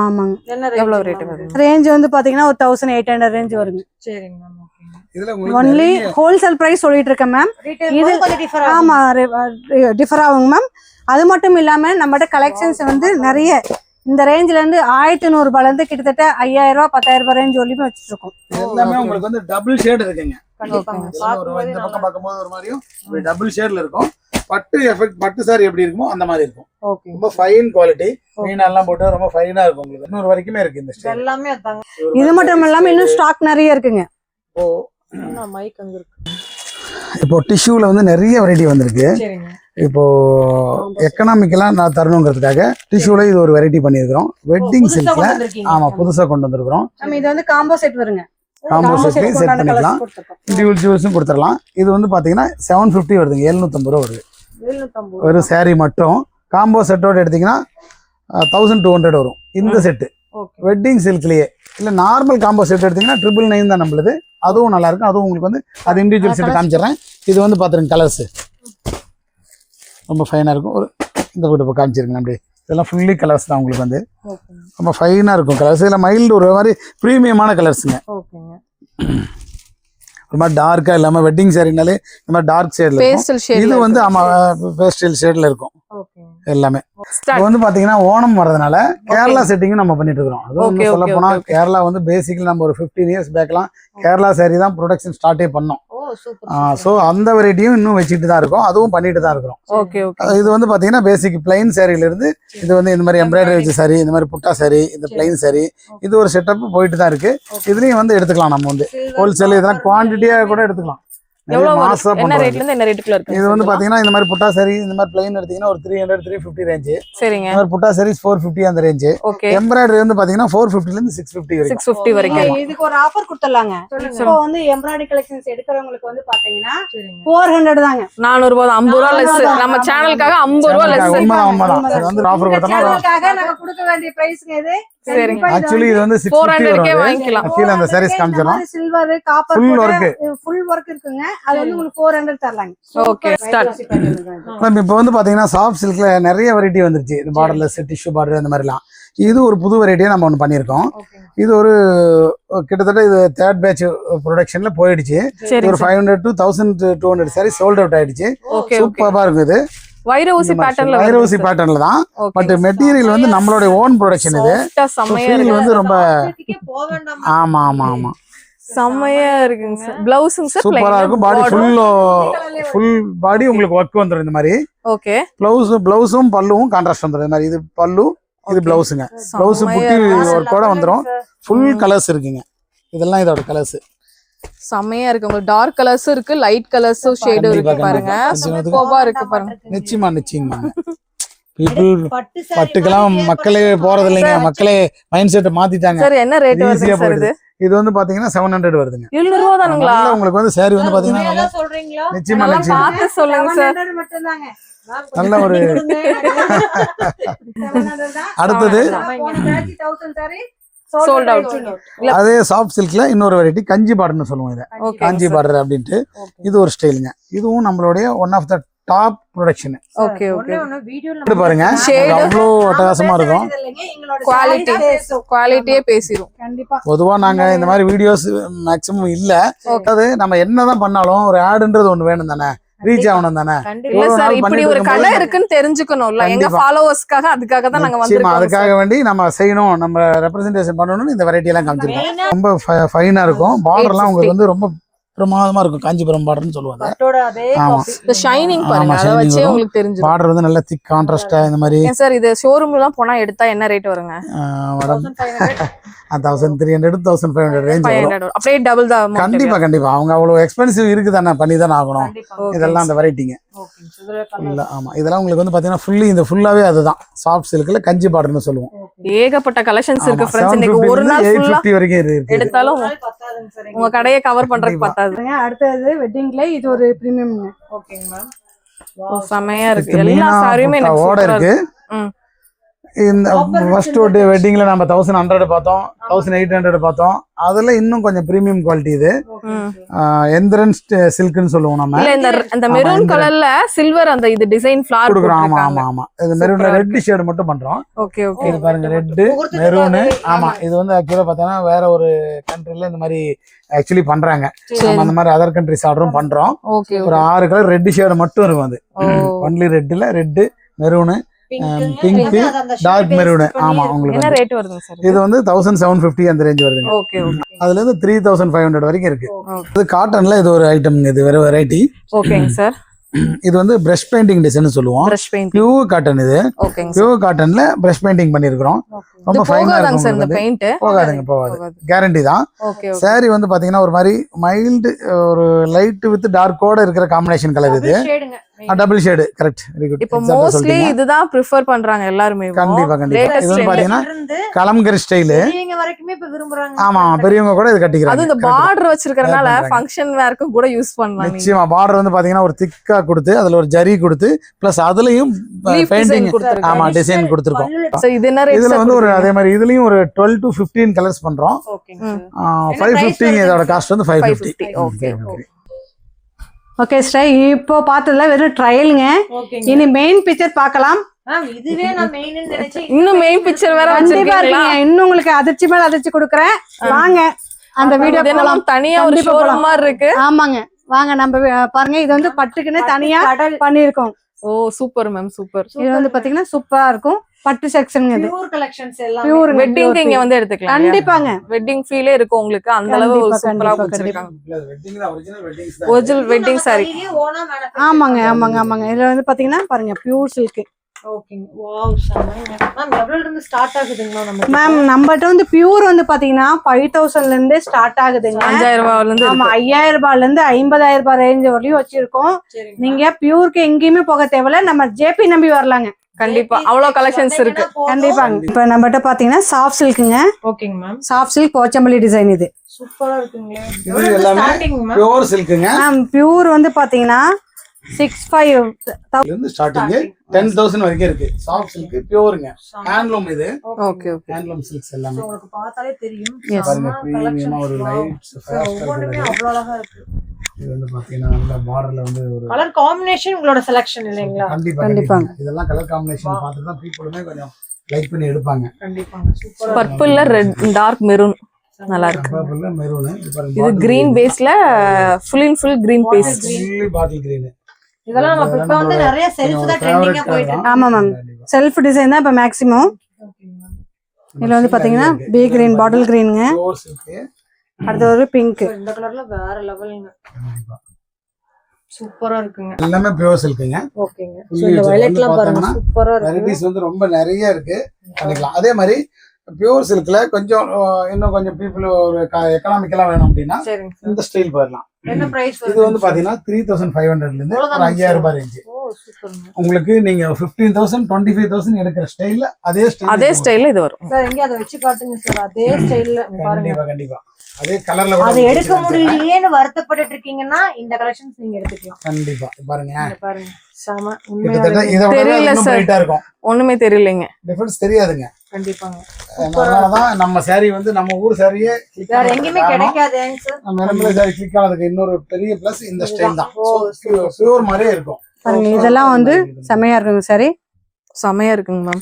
ஆமாங்க. எவ்வளவு ரேட் வருது? ரேஞ்ச் வந்து பாத்தீங்கன்னா 1800 ரேஞ்ச் வருங்க. சரிங்க மேம். ஓகே. இதுல ஒன்லி ஹோல்சேல் பிரைஸ் சொல்லிட்டு இருக்கேன் மேம். இது ஆமா டிஃபர் ஆகுங்க மேம். அது மட்டும் இல்லாம நம்மகிட்ட கலெக்ஷன்ஸ் வந்து நிறைய இந்த ரேஞ்சில இருந்து 1100 ரூபாயில இருந்து கிட்டத்தட்ட 5000 ரூபாய் 10000 ரூபாய் ரேஞ்ச் வரைக்கும் வச்சிருக்கோம். எல்லாமே உங்களுக்கு வந்து டபுள் ஷேட் இருக்குங்க. கண்டிப்பாங்க. இந்த பக்கம் பார்க்கும்போது ஒரு மாதிரியும் டபுள் ஷேட்ல இருக்கும். பட்டு எஃபெக்ட் பட்டு சாரி எப்படி இருக்குமோ அந்த மாதிரி இருக்கும். ரொம்ப ஃபைன் குவாலிட்டி. மீன் எல்லாம் போட்டு ரொம்ப ஃபைனா இருக்கும். உங்களுக்கு 100 வரைக்குமே இருக்கு இந்த ஸ்டைல். எல்லாமே அதாங்க. இது மட்டும் இல்லாம இன்னும் ஸ்டாக் நிறைய இருக்குங்க. ஓ மைக் அங்க இருக்கு. இப்போ டிஷ்யூல வந்து நிறைய வெரைட்டி வந்திருக்கு. இப்போ எக்கனாமிக்கலா நான் தரணுங்கிறதுக்காக டிஷ்யூல இது ஒரு வெரைட்டி பண்ணியிருக்கிறோம். வெட்டிங் சில்க்ல ஆமா புதுசா கொண்டு வந்திருக்கிறோம். நம்ம இது வந்து காம்போ செட் வருங்க. காம்போ செட் செட் பண்ணிக்கலாம். இண்டிவிஜுவல் ஜூவல்ஸும் கொடுத்துடலாம். இது வந்து பாத்தீங்கன்னா 750 வருதுங்க. 750 ரூபா வருது. 750 ஒரு saree மட்டும். காம்போ செட்டோட எடுத்தீங்கன்னா 1200 வரும் இந்த செட்டு. வெட்டிங் சில்க்லயே இல்ல நார்மல் காம்போ செட் எடுத்தீங்கன்னா 999 தான் நம்மளுது. அதுவும் நல்லா இருக்கும். அதுவும் உங்களுக்கு வந்து அது இண்டிவிஜுவல் செட் காமிச்சிடுறேன். இது வந்து பாத்துருங்க கலர்ஸ் ரொம்ப ஃபைனா இருக்கும். ஒரு இந்த போட்டு இப்போ காமிச்சிருங்க. அப்படியே இதெல்லாம் ஃபுல்லி கலர்ஸ் தான் உங்களுக்கு வந்து ரொம்ப ஃபைனா இருக்கும். கலர்ஸ் இதில் மைல்டு ஒரு மாதிரி ப்ரீமியமான கலர்ஸுங்க. ஒரு மாதிரி டார்க்கா இல்லாம வெட்டிங் சாரினாலே இந்த மாதிரி டார்க் ஷேட்ல இருக்கும். இது வந்து ஆமா பேஸ்டல் ஷேட்ல இருக்கும் எல்லாமே. இப்போ வந்து பாத்தீங்கன்னா ஓணம் வர்றதுனால கேரளா செட்டிங்கும் நம்ம பண்ணிட்டு இருக்கிறோம். அதுவும் சொல்ல போனா கேரளா வந்து பேசிக்கலி நம்ம ஒரு 15 இயர்ஸ் பேக்லாம் கேரளா சாரி தான் ப்ரொடக்ஷன் ஸ்டார்டே பண்ணோம். சோ அந்த வெரைட்டியும் இன்னும் வச்சுட்டு தான் இருக்கோம். அதுவும் பண்ணிட்டு தான் இருக்கிறோம். இது வந்து பாத்தீங்கன்னா பேசிக் பிளைன் சாரில இருந்து இது வந்து இந்த மாதிரி எம்ப்ராய்டரி வச்ச சாரி, இந்த மாதிரி புட்டா சாரி, இந்த பிளைன் சாரி, இது ஒரு செட்டப் போயிட்டு தான் இருக்கு. இதுலயும் வந்து எடுத்துக்கலாம். நம்ம வந்து ஹோல்சேல் இதெல்லாம் குவான்டிட்டியா கூட எடுத்துக்கலாம். எவ்வளவு மாசா என்ன பண்றாங்க. ரேட்ல இருந்து என்ன ரேட்டுக்குள்ள இருக்கு இது வந்து பாத்தீங்கன்னா இந்த மாதிரி புட்டா சாரி இந்த மாதிரி பிளைன் எடுத்தீங்கன்னா ஒரு 300 350 ரேஞ்ச். சரிங்க. இந்த மாதிரி புட்டா சாரீஸ் 450 அந்த ரேஞ்ச். ஓகே. எம்ப்ராய்டரி வந்து பாத்தீங்கன்னா 450 ல இருந்து 650 வரைக்கும். 650 வரைக்கும். இதுக்கு ஒரு ஆஃபர் கொடுத்துடலாங்க. இப்போ வந்து எம்ப்ராய்டரி கலெக்ஷன்ஸ் எடுக்கிறவங்களுக்கு வந்து பாத்தீங்கன்னா 400 தாங்க. 400 ரூபாய் 50 ரூபாய் லெஸ். நம்ம சேனலுக்காக 50 ரூபாய் லெஸ். உண்மைதான். இது வந்து ஆஃபர் கொடுத்தா சேனலுக்காக நாங்க கொடுக்க வேண்டிய பிரைஸ்ங்க இது. சரிங்க. ஆக்சுவலி இது வந்து 400 கே வரும். வாங்கிக்கலாம். கீழ அந்த சாரீஸ் காமிச்சறோம். Silver copper full work. Full work இருக்குங்க. அது வந்து உங்களுக்கு 400 தரலாங்க. Okay start. மேம் இப்போ வந்து பாத்தீங்கன்னா சாஃப்ட் சில்க்ல நிறைய வெரைட்டி வந்துருச்சு. இந்த பார்டர்லெஸ் டிஷ்யூ பார்டர் அந்த மாதிரிலாம். இது ஒரு புது வெரைட்டியை நம்ம ஒன்று பண்ணியிருக்கோம். இது ஒரு கிட்டத்தட்ட இது 3rd பேட்ச் ப்ரொடக்ஷன்ல போயிடுச்சு. ஒரு 500 to 1200 சாரி சோல்ட் அவுட் ஆயிடுச்சு. சூப்பரா இருக்குது. வைரவுசி பேட்டர்ன்ல வைரவுசி பேட்டர்ன்ல தான். பட் மெட்டீரியல் வந்து நம்மளோட ஓன் ப்ரொடக்ஷன் இது. ஃபீல் வந்து ரொம்ப ஆமா ஆமா ஆமா செமையா இருக்குங்க சார். ப்ளவுஸ்ங்க சார் சூப்பரா இருக்கும். பாடி ஃபுல் பாடி உங்களுக்கு ஒர்க் வந்துரும் இந்த மாதிரி. ஓகே. ப்ளவுஸும் பல்லுவும் கான்ட்ராஸ்ட் வந்துரும். இந்த மாதிரி இது பல்லு இது ப்ளவுஸுங்க. ப்ளவுஸ் புட்டி ஒர்க்கோட வந்துரும். ஃபுல் கலர்ஸ் இருக்குங்க. இதெல்லாம் இதோட கலர்ஸ் செமையா இருக்கு. உங்களுக்கு டார்க் கலர்ஸ் இருக்கு, லைட் கலர்ஸும் ஷேட் இருக்கு பாருங்க. சூப்பரா இருக்கு பாருங்க. நிச்சயமா பீப்புள் பட்டுக்கெல்லாம் மக்களே போறது இல்லைங்க. மக்களே மைண்ட் செட்டை மாத்திட்டாங்க. சார் என்ன ரேட் வருது சார் இது? இது வந்து பாத்தீங்கன்னா 700 வருதுங்க. 700 ரூபாய் தானுங்களா? உங்களுக்கு வந்து சாரி வந்து பாத்தீங்கன்னா சொல்றீங்களா? நிச்சயமா பார்த்து சொல்லுங்க சார். 700 மட்டும் தாங்க. நல்ல ஒரு அடுத்தது சோல்ட் அவுட். அதே சாஃப்ட் சில்க்ல இன்னொரு வெரைட்டி கஞ்சி பார்டர்னு சொல்லுவோம். இதை காஞ்சி பார்டர் அப்படின்ட்டு இது ஒரு ஸ்டைலுங்க. இதுவும் நம்மளுடைய one of the top production. Okay okay. இது பாருங்க அவ்வளோ அட்டகாசமா இருக்கும். குவாலிட்டியே பேசிரும். கண்டிப்பா. பொதுவா நாங்க இந்த மாதிரி வீடியோஸ் மேக்ஸிமம் இல்ல. அது நம்ம என்னதான் பண்ணாலும் ஒரு ஆடுன்றது ஒண்ணு வேணும் தானே, ரீச் ஆகணும் தானே. இல்ல சார், இப்படி ஒரு கடை இருக்குன்னு தெரிஞ்சுக்கணும்ல. எங்க ஃபாலோவர்ஸ்க்காக அதுக்காக தான் நாங்க வந்திருக்கோம். அதுக்காக வேண்டி நம்ம செய்யணும், நம்ம ரெப்ரசன்டேஷன் பண்ணணும்னு இந்த வெரைட்டி எல்லாம் காமிச்சிருக்கோம். ரொம்ப ஃபைனா இருக்கும். பார்டர் எல்லாம் உங்களுக்கு வந்து ரொம்ப பிரமாதமா இருக்கும். காஞ்சிபுரம் பார்டர்னு சொல்லுவாங்க. ஆமா, இந்த ஷைனிங் பாருங்க, அத வச்சே உங்களுக்கு தெரிஞ்சிரும். பார்டர் வந்து நல்ல திக் கான்ட்ராஸ்டா இந்த மாதிரி. சார் இது ஷோரூம்ல எல்லாம் போனா எடுத்தா என்ன ரேட் வருங்க? மேடம் 1300 1500 ரேஞ்ச் வரும். அப்படியே டபுள் தான். கண்டிப்பா அவங்க அவ்வளவு எக்ஸ்பென்சிவ் இருக்குதானே, பண்ணி தானே ஆகணும். இதெல்லாம் அந்த வெரைட்டிங்க. ஆமா, இதெல்லாம் உங்களுக்கு வந்து பாத்தீங்கன்னா ஃபுல்லி இந்த ஃபுல்லாவே அதுதான் சாஃப்ட் சில்க்ல கஞ்சி பார்டர்னு சொல்லுவோம். ஏகப்பட்ட கலெக்ஷன்ஸ் இருக்கு ஃப்ரெண்ட்ஸ். இன்னைக்கு ஒரு நாள் ஃபுல்லா 850 வரைக்கும் இருக்கு. எடுத்தாலும் உங்க கடையை கவர் பண்றதுக்கு பத்தாது. அடுத்தது வெட்டிங்ல இது ஒரு பிரீமியம். ஓகேங்க மேம். செமையா இருக்கு. எல்லா சாரியுமே எனக்கு ஓட இருக்கு. இந்த ஃபர்ஸ்ட் வெட்டிங்ல நம்ம 1100 பார்த்தோம், 1800 பார்த்தோம். அதுல இன்னும் கொஞ்சம் பிரீமியம் குவாலிட்டி இது. எந்திரன் சில்க்னு சொல்லுவோம் நம்ம. இல்ல இந்த மெரூன் கலர்ல சில்வர் அந்த இது டிசைன் ஃப்ளவர் கொடுக்குறோம். ஆமா இது மெரூன்ல ரெட் ஷேட் மட்டும் பண்றோம். ஓகே இது பாருங்க, ரெட் மெரூன். ஆமா, இது வந்து ஆக்சுவலா பார்த்தோன்னா வேற ஒரு கண்ட்ரில இந்த மாதிரி ஆக்சுவலி பண்றாங்க. நம்ம அந்த மாதிரி அதர் கண்ட்ரிஸ் ஆர்டரும் பண்றோம். ஒரு 6 கலர் ரெட் ஷேட் மட்டும் இருக்கும். அது ஒன்லி ரெட்ல red, maroon, pink, dark maroon. ஆமா, உங்களுக்கு என்ன ரேட் வருது சார்? இது வந்து 1750 அந்த ரேஞ்ச் வருதுங்க. Okay okay. அதுல இருந்து 3500 வரைக்கும் இருக்கு. இது காட்டன்ல இது ஒரு ஐட்டம். இது வேற வெரைட்டி. ஓகேங்க சார். இது வந்து பிரஷ் பெயிண்டிங் டிசைன் சொல்லுவோம். Pure cotton. இது பியூர் காட்டன்ல பிரஷ் பெயிண்டிங் பண்ணிருக்கோம். ரொம்ப ஃபைனா இருக்கும் சார். இந்த பெயிண்ட் போகாது, கேரண்டி தான். சாரி வந்து பாத்தீங்கன்னா ஒரு மாதிரி மைல்டு, ஒரு லைட் வித் டார்க்கோட இருக்கிற காம்பினேஷன் கலர். இது double shade. Correct, very good. இப்போ மோஸ்ட்லி இதுதான் பிரெஃபர் பண்றாங்க எல்லாரும். கண்டிப்பா இது வந்து பாத்தீங்கன்னா கலம்கரி ஸ்டைல். பெரியவங்க வரைக்குமே இப்ப விரும்புறாங்க. ஆமா, பெரியவங்க கூட இது கட்டிக்கிறாங்க. அது இந்த பார்டர் வச்சிருக்கறனால ஃபங்க்ஷன் வேர்க்கும் கூட யூஸ் பண்ணலாம். நிச்சயமா பார்டர் வந்து பாத்தீங்கன்னா ஒரு திக்கா கொடுத்து அதுல ஒரு ஜரி கொடுத்து பிளஸ் அதுலயும் பெயிண்டிங் ஆமா டிசைன் கொடுத்திருக்கோம். சோ இது என்ன ரேட்? இதுல வந்து ஒரு அதே மாதிரி இதுலயும் ஒரு 12 to 15 கலர்ஸ் பண்றோம். 550 இதோட காஸ்ட் வந்து 550. ஓகே. ஓகே சார், இப்போ பார்த்ததுல வெறும் ட்ரையலுங்க. இனி மெயின் பிக்சர் பார்க்கலாம். இதுவே நான் மெயின் நினைச்சேன். இன்னும் மெயின் பிக்சர் வேற வச்சிருக்கீங்களா? இன்னும் உங்களுக்கு அதிர்ச்சி மேல அதிர்ச்சி கொடுக்குறேன். வாங்க அந்த வீடியோ போலாம். தனியா ஒரு ஷோரூம் மாதிரி இருக்கு. ஆமாங்க, வாங்க நம்ம பாருங்க. இது வந்து பட்டுக்குன்னு தனியா பண்ணிருக்கோம். ஓ சூப்பர் மேம், சூப்பர். இது வந்து பாத்தீங்கன்னா சூப்பரா இருக்கும். பட்டு செக்ஷன் இது. பியூர் கலெக்ஷன்ஸ் எல்லாம். பியூர் வெட்டிங் இங்க வந்து எடுத்துக்கலாம். கண்டிப்பாங்க, வெட்டிங் ஃபீலே இருக்கும் உங்களுக்கு. அந்த அளவு சூப்பரா கொடுத்திருக்காங்க. Original wedding sorry. ஆமாங்க. இதுல வந்து பாத்தீங்கன்னா பாருங்க பியூர் சில்க். ஓகேங்க. வாவ் செமைங்க. மேம் எவ்வளவுல இருந்து ஸ்டார்ட் ஆகுதுங்க நம்ம? மேம் நம்மகிட்ட வந்து பியூர் வந்து பாத்தீங்கன்னா 5000ல இருந்தே ஸ்டார்ட் ஆகுதுங்க. 5000 ரூபாயில இருந்து ஆமா 5000 ரூபாயில இருந்து 50000 ரூபாய் ரேஞ்ச் வரையும் வச்சிருக்கோம். சரிங்க. நீங்க பியூருக்கு எங்கேயுமே போக தேவையில்ல, நம்ம ஜேபி நம்பி வரலாங்க. கண்டிப்பா அவ்வளவு கலெக்ஷன்ஸ் இருக்கு. கண்டிப்பாங்க. இப்ப நம்மகிட்ட பாத்தீங்கன்னா சாஃப்ட் சில்க்குங்க. ஓகேங்க ma'am. Soft silk Pochampally design இது. சூப்பரா இருக்குங்களே. இது எல்லாமே ஸ்டார்டிங் மேம். பியூர் சில்க்குங்க. மேம் பியூர் வந்து பாத்தீங்கன்னா 65,000 இருந்து ஸ்டார்டிங் 10,000 வரைக்கும் இருக்கு. சாஃப்ட் சில்க் பியூருங்க. ஹேண்ட்லூம் இது. Okay okay. ஹேண்ட்லூம் சில்க்ஸ் எல்லாமே உங்களுக்கு பார்த்தாலே தெரியும். பாருங்க, பிரீமியமா ஒரு லைட்ஸ் ஒவ்வொன்றுமே அவ்வளவு அழகா இருக்கு. இது வந்து பாத்தீங்கன்னா நல்ல பார்டர்ல வந்து ஒரு கலர் காம்பினேஷன் உங்களோட செலக்ஷன் இல்லைங்களா? கண்டிப்பாங்க. இதெல்லாம் கலர் காம்பினேஷன் பார்த்து தான் பீப்புளுமே கொஞ்சம் லைக் பண்ணி எடுப்பாங்க. கண்டிப்பாங்க. சூப்பரா பர்பிள்ல ரெட் டார்க் மெரூன் நல்லா இருக்கு. பர்பிள்ல மெரூன். இது கிரீன் பேஸ்ல full in full green paste. Bottle green. இதெல்லாம் நம்ம இப்ப வந்து நிறைய செல்ஃப் தான் ட்ரெண்டிங்கா போயிட்டு இருக்கு. ஆமா மேம். செல்ஃப் டிசைன் தான் இப்ப மேக்ஸிமம். இதுல வந்து பாத்தீங்கன்னா பி கிரீன், பாட்டில் கிரீனுங்க. Pure silk. அடுத்து ஒரு பிங்க். இந்த கலர்ல வேற லெவல்ங்க. சூப்பரா இருக்குங்க. எல்லாமே பியூர் சில்க்குங்க. ஓகேங்க. சோ இந்த வயலட்லாம் பாருங்க சூப்பரா இருக்கு. வெரைட்டிஸ் வந்து ரொம்ப நிறைய இருக்கு. பண்ணிக்கலாம். அதே மாதிரி பியூர் சில்க்ல கொஞ்சம் இன்னும் கொஞ்சம் பீப்புள் ஒரு எக்கனாமிக்கலா வேணும் அப்படின்னா சரிங்க சார். இந்த ஸ்டைல் பாருலாம். என்ன பிரைஸ் இது வந்து பாத்தீங்கன்னா 3,500ல இருந்து ஒரு 5,000 ரூபாய் ரேஞ்ச். ஓ சூப்பர்ங்க. உங்களுக்கு நீங்க 15,000 25,000 எடுக்கிற ஸ்டைல்ல அதே ஸ்டைல்ல இது வரும். சார் எங்க அத வெச்சு காட்டுங்க சார். அதே ஸ்டைல்ல பாருங்க. கண்டிப்பா கண்டிப்பா அதே கலர்ல அது எடுக்க முடியலையேன்னு வருத்தப்பட்டு இருக்கீங்கன்னா இந்த கலெக்ஷன்ஸ் நீங்க எடுத்துக்கலாம். கண்டிப்பா பாருங்க. இங்க பாருங்க. செம கிட்டத்தட்ட உண்மையாவே இத விட தெரியல இன்னும் சார். பிரைட்டா இருக்கும். ஒண்ணுமே தெரியலங்க. டிஃபரன்ஸ் தெரியாதுங்க. கண்டிப்பாங்க. அதனாலதான் நம்ம saree வந்து நம்ம ஊர் சாரியே வேற எங்கயுமே கிடைக்காதேங்க சார். நம்ம நிரம்பல saree கிளிக் ஆனதுக்கு இன்னொரு பெரிய பிளஸ் இந்த ஸ்டைல் தான். பியூர் மாதிரியே இருக்கும். பாருங்க இதெல்லாம் வந்து செமையா இருக்குங்க. சரி செமையா இருக்குங்க மேம்.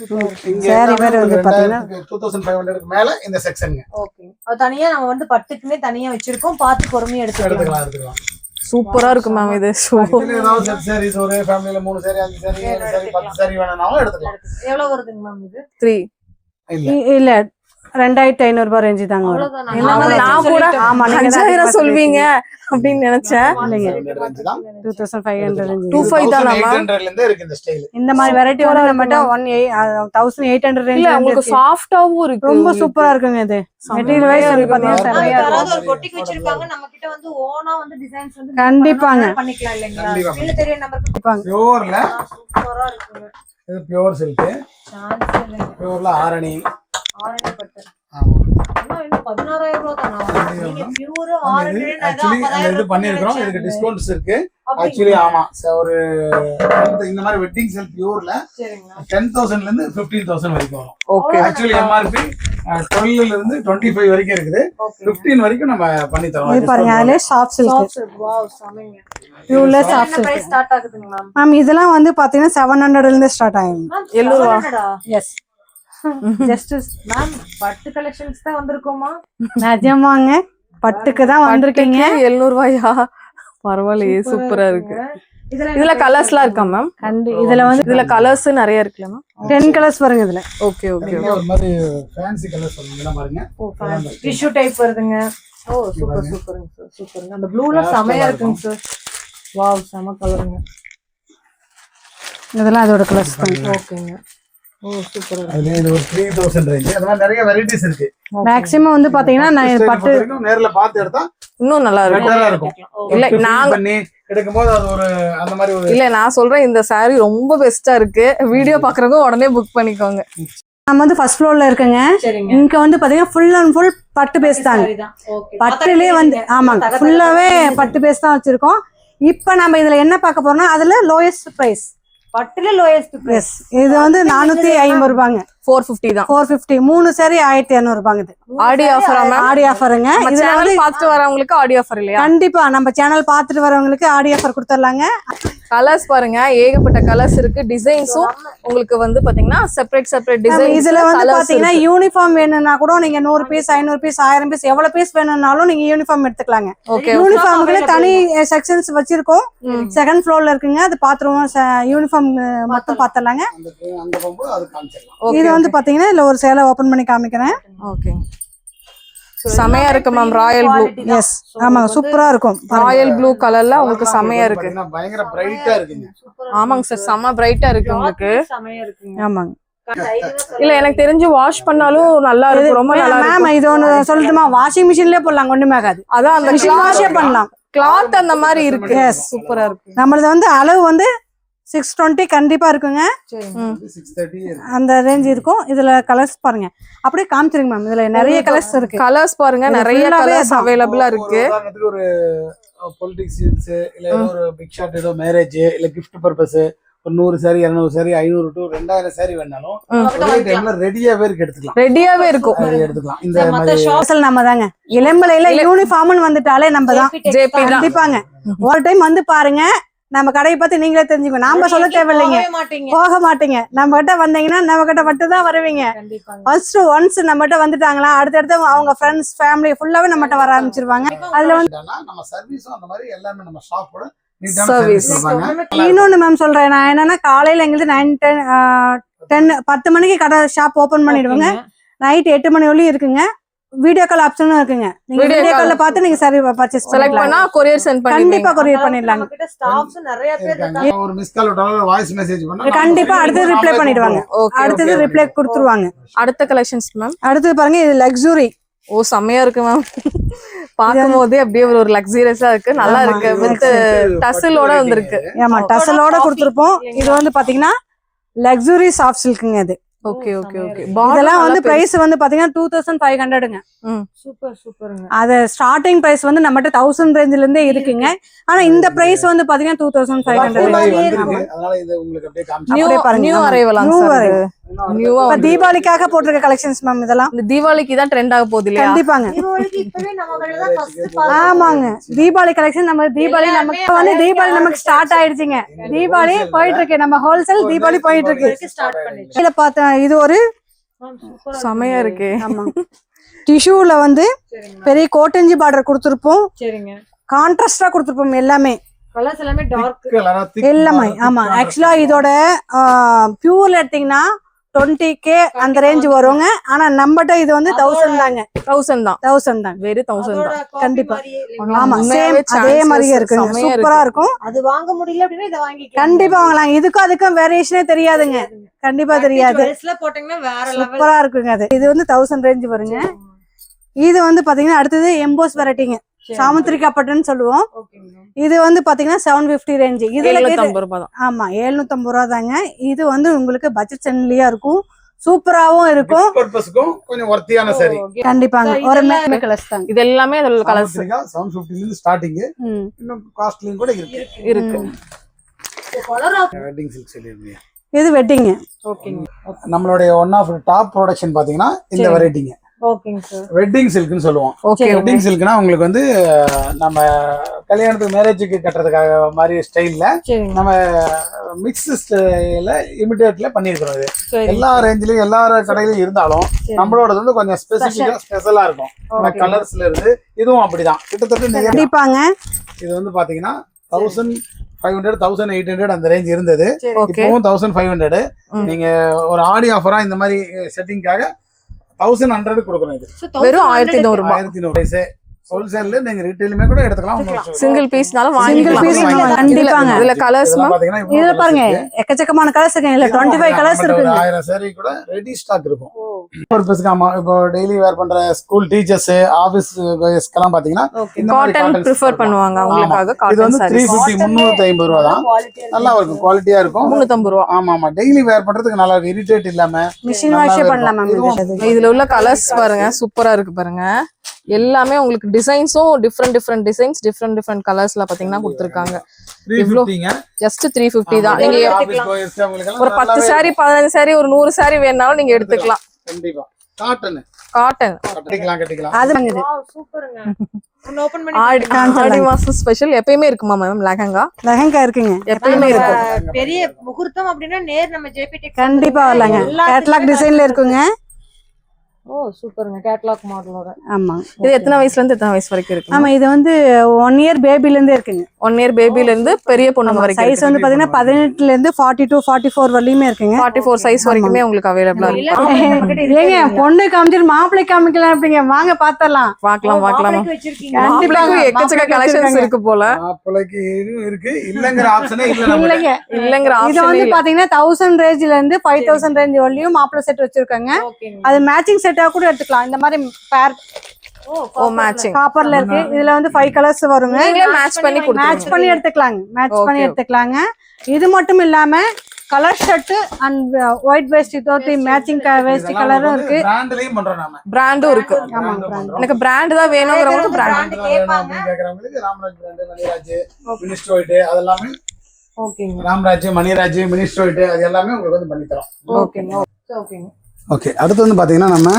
saree வேற வந்து பாத்தீங்கன்னா 2,500க்கு மேல இந்த செக்ஷன்ங்க. ஓகே. அது தனியா நம்ம வந்து பட்டுக்குமே தனியா வச்சிருக்கோம். பார்த்து பொறுமையா எடுத்துக்கலாம். சூப்பரா இருக்கு மேம் இது. இதுல ஏதாவது செட் sarees ஒரு ஃபேமிலில 3 saree 5 saree 7 saree 10 saree வேணும்னாலும் எடுத்துக்கலாம். எவ்வளவு வருதுங்க மேம் இது? 3 இல்ல இல்ல 2,500 ரூபாய் ரேஞ்ச் தாங்க வரும். அவ்வளவுதான். என்ன நான் நான் கூட ஆமா, நீங்க தான் 5000 சொல்வீங்க அப்படின்னு நினைச்சேன். இல்லைங்க 2,500 ரேஞ்ச். 25 தானா மேம்? 800ல இருந்து இருக்கு இந்த ஸ்டைல். இந்த மாதிரி வெரைட்டி வந்து நம்மட்ட 1,800 ரேஞ்ச். இல்ல உங்களுக்கு சாஃப்ட்டாவும் இருக்கு. ரொம்ப சூப்பரா இருக்குங்க இது. மெட்டீரியல் வைஸ் வந்து பாத்தீங்கன்னா செமையா இருக்கும். யாராவது ஒரு பொட்டிக்கு வச்சிருக்காங்க நம்ம கிட்ட வந்து ஓனா வந்து டிசைன்ஸ் வந்து கண்டிப்பாங்க. பண்ணிக்கலாம் இல்லைங்களா? கண்டிப்பா. கீழ தெரிய நம்பருக்கு பியூர்ல சூப்பரா இருக்குங்க. இது பியூர் சில்க். சான்ஸ் இல்லைங்க. பியூர்ல ஆரணி. ஆரஞ்சு பட்டு. ஆமா. ஆனா இன்னும் 16,000 ரூபாய் தானா? நீங்க பியூர் ஆரஞ்சு ஆக்சுவலி அந்த இது பண்ணிருக்கோம். இதுக்கு டிஸ்கவுண்ட்ஸ் இருக்கு. ஆக்சுவலி ஆமா ஒரு இந்த மாதிரி வெட்டிங் செல் பியூர்ல சரிங்க. 10,000ல இருந்து 15,000 வரைக்கும் வரும். ஓகே. ஆக்சுவலி எம்ஆர்பி 12ல இருந்து 25 வரைக்கும் இருக்குது. 15 வரைக்கும் நம்ம பண்ணி இது தரோம். பாருங்க அதுல சாஃப்ட் சில்க். வாவ் செமைங்க. பியூர்ல சாஃப்ட் என்ன சில்க். பிரைஸ் ஸ்டார்ட் ஆகுதுங்க மேம்? மேம் இதெல்லாம் வந்து பாத்தீங்கன்னா 700ல இருந்து ஸ்டார்ட் ஆகும். 700 ரூபா. எஸ் ஜஸ்ட் மேம் பட்டு கலெக்ஷன்ஸ் தான் வந்திருக்கோமா? நிஜமாங்க பட்டுக்கு தான் வந்திருக்கீங்க. 700 ரூபாயா? பரவாயில்லையே சூப்பரா இருக்கு. இதுல கலர்ஸ்லாம் இருக்கா மேம்? இதுல வந்து இதுல கலர்ஸ் நிறைய இருக்குல்ல மேம்? 10 கலர்ஸ் வருங்க இதுல. Okay okay. ஒரு மாதிரி ஃபேன்சி கலர்ஸ் சொல்லுங்க பாருங்க. டிஷ்யூ டைப் வருதுங்க. ஓ சூப்பர் சூப்பருங்க சார். சூப்பருங்க. அந்த ப்ளூல செமையா இருக்குங்க சார். வாவ் செம கலருங்க. இதெல்லாம் அதோட கலர்ஸ் தான். ஓகேங்க. ஓ சூப்பர். அதுல இது ஒரு 3,000 ரேஞ்ச். அந்த மாதிரி நிறைய வெரைட்டிஸ் இருக்கு. மேக்ஸிமம் வந்து பாத்தீங்கன்னா நான் பட்டு நேர்ல பார்த்து எடுத்தா இன்னும் நல்லா இருக்கும். பெட்டரா இருக்கும். இல்ல Feel நான் பண்ணி எடுக்கும்போது அது ஒரு அந்த மாதிரி ஒரு இல்ல நான் சொல்றேன் இந்த saree ரொம்ப பெஸ்டா இருக்கு. வீடியோ பாக்குறவங்க உடனே புக் பண்ணிக்கோங்க. நம்ம வந்து ஃபர்ஸ்ட் ஃப்ளோர்ல இருக்குங்க. சரிங்க. இங்க வந்து பாத்தீங்கன்னா ஃபுல் அண்ட் ஃபுல் பட்டு பேஸ் தாங்க. சரிதான். ஓகே. பட்டுலயே வந்து ஆமாங்க ஃபுல்லாவே பட்டு பேஸ் தான் வச்சிருக்கோம். இப்போ நம்ம இதுல என்ன பார்க்க போறோம்னா அதுல லோயஸ்ட் பிரைஸ் பட்டுல லோயஸ்ட் பிரைஸ். இது வந்து 450 ரூபாங்க. 450 தான். 450 3 சாரி 1,200 ரூபாங்க. இது ஆடி ஆஃபரா மேம்? ஆடி ஆஃபருங்க. இதுல இதுல வந்து பார்த்துட்டு வரவங்களுக்கு ஆடி ஆஃபர் இல்லையா? கண்டிப்பா நம்ம சேனல் பார்த்துட்டு வரவங்களுக்கு ஆடி ஆஃபர் கொடுத்துடலாங்க. கலர்ஸ் பாருங்க ஏகப்பட்ட கலர்ஸ் இருக்கு. டிசைன்ஸும் உங்களுக்கு வந்து பாத்தீங்கன்னா செப்பரேட் டிசைன். இதுல வந்து பாத்தீங்கன்னா யூனிஃபார்ம் வேணும்னா கூட நீங்க 100 பீஸ் 500 பீஸ் 1000 பீஸ் எவ்வளவு பீஸ் வேணும்னாலும் நீங்க யூனிஃபார்ம் எடுத்துக்கலாங்க. ஓகே. யூனிஃபார்முக்கு தனி செக்ஷன்ஸ் வச்சிருக்கோம். செகண்ட் ஃப்ளோர்ல இருக்குங்க. அது பாத்துருவோம். யூனிஃபார்ம் மட்டும் பாத்துடலாங்க. அந்த பம்பு அது காமிச்சிடலாம். இது வந்து பாத்தீங்கன்னா இல்ல ஒரு சேலை ஓபன் பண்ணி காமிக்கிறேன். ஓகே. செமையா இருக்கு மேம். Royal blue. எஸ் ஆமாங்க, சூப்பரா இருக்கும். ராயல் ப்ளூ கலர்ல உங்களுக்கு செமையா இருக்கு. பாத்தீங்கன்னா பயங்கர பிரைட்டா இருக்குங்க. ஆமாங்க சார், செம்ம பிரைட்டா இருக்கு உங்களுக்கு. செமையா இருக்குங்க. ஆமாங்க. இல்ல எனக்கு தெரிஞ்சு வாஷ் பண்ணாலும் நல்லா இருக்கும், ரொம்ப நல்லா இருக்கும். மேம் இது ஒண்ணு சொல்லட்டுமா, வாஷிங் மிஷின்லயே போடலாம், ஒண்ணுமே ஆகாது. அதான் அந்த மிஷின் வாஷே பண்ணலாம். கிளாத் அந்த மாதிரி இருக்கு. சூப்பரா இருக்கு. நம்மளது வந்து அளவு வந்து 620 கண்டிப்பா இருக்குங்க. 630 அந்த ரேஞ்ச் இருக்கும். இதுல கலர்ஸ் பாருங்க, அப்படியே காமிச்சிருங்க மேம். இதுல நிறைய கலர்ஸ் இருக்கு. கலர்ஸ் பாருங்க, நிறைய கலர்ஸ் அவைலபிளா இருக்கு. உதாரணத்துக்கு ஒரு பொலிட்டிக்ஸ் சீன்ஸ் இல்ல ஏதோ ஒரு பிக் ஷாட், ஏதோ மேரேஜ் இல்ல gift பர்பஸ், ஒரு 100 சாரி 200 சாரி 500 to 2000 சாரி வேணாலும் ஒரே டைம்ல ரெடியாவே இருக்கு, எடுத்துக்கலாம். ரெடியாவே இருக்கும், எடுத்துக்கலாம். இந்த மாதிரி அசல் நம்ம தாங்க. இளம்பிள்ளையில யூனிஃபார்ம்னு வந்துட்டாலே நம்ம தான். JP தான். கண்டிப்பாங்க. ஒரு டைம் வந்து பாருங்க, நம்ம கடையை பத்தி நீங்களே தெரிஞ்சுக்கணும். நாம சொல்ல தேவையில்லைங்க, போக மாட்டீங்க. நம்ம கிட்ட வந்தீங்கன்னா நம்ம கிட்ட மட்டும் தான் வருவீங்க. ஃபர்ஸ்ட் ஒன்ஸ் நம்ம கிட்ட வந்துட்டாங்களா, அடுத்தடுத்து அவங்க ஃப்ரெண்ட்ஸ் ஃபேமிலி ஃபுல்லாவே நம்ம கிட்ட வர ஆரம்பிச்சிருவாங்க. அதுல வந்து நம்ம சர்வீஸும் அந்த மாதிரி எல்லாமே நம்ம ஷாப்போட சர்வீஸ். இன்னொன்னு மேம் சொல்றேன் நான் என்னன்னா, காலையில எங்களுக்கு 10 மணிக்கு கடை ஷாப் ஓபன் பண்ணிடுவாங்க. நைட் 8 மணி வரையும் இருக்குங்க. வீடியோ கால் ஆப்ஷனும் இருக்குங்க. நீங்க வீடியோ கால்ல பார்த்து நீங்க சர்வீஸ் பர்ச்சேஸ் செலக்ட் பண்ணா கொரியர் சென்ட் பண்ணி கண்டிப்பா கொரியர் பண்ணிடலாங்க. கிட்ட ஸ்டாஃப்ஸ் நிறைய பேர் இருக்காங்க. ஒரு மிஸ் கால் விட்டாலும் வாய்ஸ் மெசேஜ் பண்ணா கண்டிப்பா அடுத்து ரிப்ளை பண்ணிடுவாங்க. அடுத்தது ரிப்ளை கொடுத்துருவாங்க. அடுத்த கலெக்ஷன்ஸ் மேம். அடுத்து பாருங்க, இது லக்ஸுரி. ஓ செமையா இருக்கு மேம். பார்க்கும் போதே அப்படியே ஒரு லக்ஸரியஸா இருக்கு, நல்லா இருக்கு. வித் டசலோட வந்திருக்கு. ஆமா, டசலோட கொடுத்துருப்போம். இது வந்து பாத்தீங்கன்னா லக்ஸுரி சாஃப்ட் சில்க்குங்க. இது ஓகே ஓகே ஓகே. இதெல்லாம் வந்து பிரைஸ் வந்து பாத்தீங்கன்னா 2500ங்க. சூப்பர் சூப்பருங்க. அது ஸ்டார்டிங் பிரைஸ் வந்து நம்மகிட்ட 1000 ரேஞ்சில இருந்தே இருக்குங்க. ஆனா இந்த பிரைஸ் வந்து பாத்தீங்கன்னா 2500. அதனால இது உங்களுக்கு அப்படியே காமிச்சு நியூ அரைவல் நியூவா இப்ப தீபாவளிக்காக போட்டிருக்க கலெக்ஷன்ஸ் மேம். இதெல்லாம் இந்த தீபாவளிக்கு தான் ட்ரெண்ட் ஆக போகுது இல்லையா? கண்டிப்பாங்க. இப்பவே நம்ம கடையில தான் ஃபர்ஸ்ட் ஆமாங்க, தீபாவளி கலெக்ஷன். நம்ம தீபாவளி நமக்கு வந்து தீபாவளி நமக்கு ஸ்டார்ட் ஆயிடுச்சுங்க. தீபாவளி போயிட்டு இருக்கு, நம்ம ஹோல்சேல் தீபாவளி போயிட்டு இருக்கு. ஸ்டார்ட் பண்ணிடுச்சு. இதுல பார்த்தா இது ஒரு செமையா இருக்கு. ஆமா, டிஷ்யூல வந்து பெரிய கோட்டஞ்சி பார்டர் கொடுத்துருப்போம். சரிங்க. கான்ட்ராஸ்டா கொடுத்துருப்போம் எல்லாமே. கலர்ஸ் எல்லாமே டார்க் கலரா எல்லாமே. ஆமா, ஆக்சுவலா இதோட பியூர்ல எடுத்தீங்கன்னா 20K அந்த ரேஞ்ச் வருங்க. ஆனா நம்மகிட்ட இது வந்து 1000 தாங்க. 1000 தான். 1000 தான். வெறும் 1000 தான். கண்டிப்பா. ஆனா ஆமா, சேம் அதே மாதிரியே இருக்குங்க. செமையா சூப்பரா இருக்கும். அது வாங்க முடியல அப்படினா இத வாங்கிக்கலாம். கண்டிப்பா வாங்கலாம். இதுக்கும் அதுக்கும் வேரியேஷனே தெரியாதுங்க. கண்டிப்பா தெரியாது. ட்ரெஸ்ல போட்டீங்கன்னா வேற லெவல். சூப்பரா இருக்குங்க. அது இது வந்து 1000 ரேஞ்ச் வருங்க. இது வந்து பாத்தீங்கன்னா அடுத்தது எம்போஸ் வெரைட்டிங்க. சாமுத்திரிகா பட்டுன்னு சொல்லுவோம். ஓகேங்க. இது வந்து பாத்தீங்கன்னா 750 ரேஞ்ச். இதுல 750 ரூபாய் தான். ஆமா, 750 ரூபா தாங்க. இது வந்து உங்களுக்கு பட்ஜெட் ஃப்ரெண்ட்லியா இருக்கும், சூப்பராவும் இருக்கும். பர்பஸ்க்கும் கொஞ்சம் வர்த்தியான சாரி. கண்டிப்பாங்க. ஒரு மேமே கலர்ஸ் தாங்க. இது எல்லாமே அதோட கலர்ஸ் 750 ல இருந்து ஸ்டார்டிங். இன்னும் காஸ்ட்லியும் கூட இருக்கு. கலர் ஆஃப் வெட்டிங் சில்க் சொல்லிருக்கீங்க. இது வெட்டிங். ஓகேங்க. நம்மளுடைய ஒன் ஆஃப் டாப் ப்ரொடக்ஷன் பாத்தீங்கன்னா இந்த வெரைட்டிங்க. ஓகேங்க சார். வெட்டிங் சில்க்னு சொல்லுவோம். ஓகே. வெட்டிங் சில்க்னா உங்களுக்கு வந்து நம்ம கல்யாணத்துக்கு மேரேஜுக்கு கட்டுறதுக்காக மாதிரி ஸ்டைல்ல சரிங்க. நம்ம மிக்ஸ் ஸ்டைல இமிடியேட்ல பண்ணிருக்கிறோம். இது சரி. எல்லா ரேஞ்சிலயும் எல்லா கடையிலயும் இருந்தாலும் நம்மளோட வந்து கொஞ்சம் ஸ்பெசிபிக்கா ஸ்பெஷலா இருக்கும். கலர்ஸ்ல இருந்து இதுவும் அப்படிதான் கிட்டத்தட்ட near. கண்டிப்பாங்க. இது வந்து பாத்தீங்கன்னா 1500 1800 அந்த ரேஞ்ச் இருந்தது. ஓகே. இப்பவும் 1500. நீங்க ஒரு ஆடி ஆஃபரா இந்த மாதிரி செட்டிங்காக 1100 கொடுக்கணும். இது வெறும் 1100 ரூபாய். 1100 ஹோல்சேல்ல நீங்க ரீட்டைலுமே கூட எடுத்துக்கலாம். சிங்கிள் பீஸ்னாலும் சிங்கிள் வாங்கிக்கலாம். பீஸ் கண்டிப்பாங்க. இதுல கலர்ஸ் பாத்தீங்கன்னா இதுல பாருங்க எக்கச்சக்கமான கலர்ஸ் இருக்கு. இல்ல 25 கலர்ஸ் இருக்குங்க. 1000 சாரி கூட ரெடி ஸ்டாக் இருக்கும். பர்பஸ்க்கு ஆமா, இப்போ டெய்லி வேர் பண்ற ஸ்கூல் டீச்சர்ஸ் ஆபீஸ் கோயஸ்க்கெல்லாம் பாத்தீங்கன்னா இந்த மாதிரி காட்டன் ப்ரிஃபர் பண்ணுவாங்க அவங்களுக்காக. இது காட்டன் வந்து சாரீஸ் 350 ரூபா தான். நல்லா இருக்கும், குவாலிட்டியா இருக்கும். 350 ரூபாய். ஆமா ஆமா, டெய்லி வேர் பண்றதுக்கு நல்லா இருக்கு, இரிட்டேட் இல்லாம மிஷின் வாஷே பண்ணலாம் மேம். இதுல உள்ள கலர்ஸ் பாருங்க, சூப்பரா இருக்கு பாருங்க. எல்லாமே உங்களுக்கு டிசைன்ஸும் டிஃப்ரெண்ட் டிசைன்ஸ் டிஃப்ரெண்ட் கலர்ஸ்ல பாத்தீங்கன்னா கொடுத்திருக்காங்க. 350ங்க. ஜஸ்ட் 350 தான். நீங்க ஆபீஸ் கோயஸ் அவங்களுக்கு ஒரு 10 சாரி 15 சாரி ஒரு 100 சாரி வேணாலும் நீங்க எடுத்துக்கலாம். கண்டிப்பா காட்டன் காட்டன் கட்டிக்கலாம். அது வாங்குது. வாவ் சூப்பருங்க. ஒன்னு ஓபன் பண்ணி ஆடி மாசம் ஸ்பெஷல் எப்பயுமே இருக்குமா மேம் லெஹங்கா? லெஹங்கா இருக்குங்க. எப்பயுமே இருக்கும். பெரிய முகூர்த்தம் அப்படினா நேர் நம்ம ஜேபி டெக்ஸ் கண்டிப்பா வரலாங்க. கேட்டலாக் டிசைன்ல இருக்குங்க. ஓ சூப்பருங்க, கேட்லாக் மாடலோட. ஆமாம். இது எத்தனை வயசுல இருந்து எத்தனை வயசு வரைக்கும் இருக்கு? ஆமாம், இது வந்து 1 இயர் பேபிலேருந்தே இருக்குங்க. 1 இயர் பேபில இருந்து பெரிய பொண்ணுங்க வரைக்கும் சைஸ் வந்து பார்த்தீங்கன்னா 18லேருந்து 42, 44 வரலையுமே இருக்குங்க. 44 சைஸ் வரைக்குமே உங்களுக்கு அவைலபிளா இருக்கு. ஏங்க பொண்ணு காமிச்சிட்டு மாப்பிள்ளை காமிக்கலாம் அப்படிங்க, வாங்க பார்த்தரலாம். பார்க்கலாம் பார்க்கலாம். கண்டிப்பா மாப்பிள்ளைக்கும் எக்கச்சக்க கலெக்ஷன்ஸ் இருக்கு போல. மாப்பிள்ளைக்கு இருக்கு, இல்லங்கிற ஆப்ஷனே இல்ல. இல்லைங்க, இல்லங்கிற இது ஆப்ஷன் வந்து பாத்தீங்கன்னா 1000 ரேஞ்சில இருந்து 5000 ரேஞ்ச் வரலையும் மாப்பிள்ளை செட் வச்சிருக்காங்க. அது மேட்சிங் செட்டா கூட எடுத்துக்கலாம். இந்த மாதிரி பேர் ஓ மேட்சிங் காப்பர்ல இருக்கு. இதுல வந்து 5 கலர்ஸ் வருங்க. நீங்களே மேட்ச் பண்ணி மேட்ச் கொடுத்துருங்க. பண்ணி எடுத்துக்கலாங்க, மேட்ச் பண்ணி Okay. எடுத்துக்கலாங்க. இது மட்டும் இல்லாம colour shirt and white waste dhoti matching waste கலரும் இருக்கு. பிராண்ட்லயும் பண்றோம் நாம. பிராண்டும் இருக்கு. ஆமா, brand. எனக்கு பிராண்ட் தான் வேணும்ங்கறவங்களுக்கு பிராண்ட். கேக்குறவங்களுக்கு Ramraj brand, Maniraj, Minister White அதெல்லாமே. ஓகேங்க ராம்ராஜ், மணிராஜ், மினிஸ்டர் ஒயிட் அது எல்லாமே உங்களுக்கு வந்து பண்ணி தரோம். ஓகேங்க ஓகேங்க. ஓகே, அடுத்து வந்து பாத்தீங்கன்னா நம்ம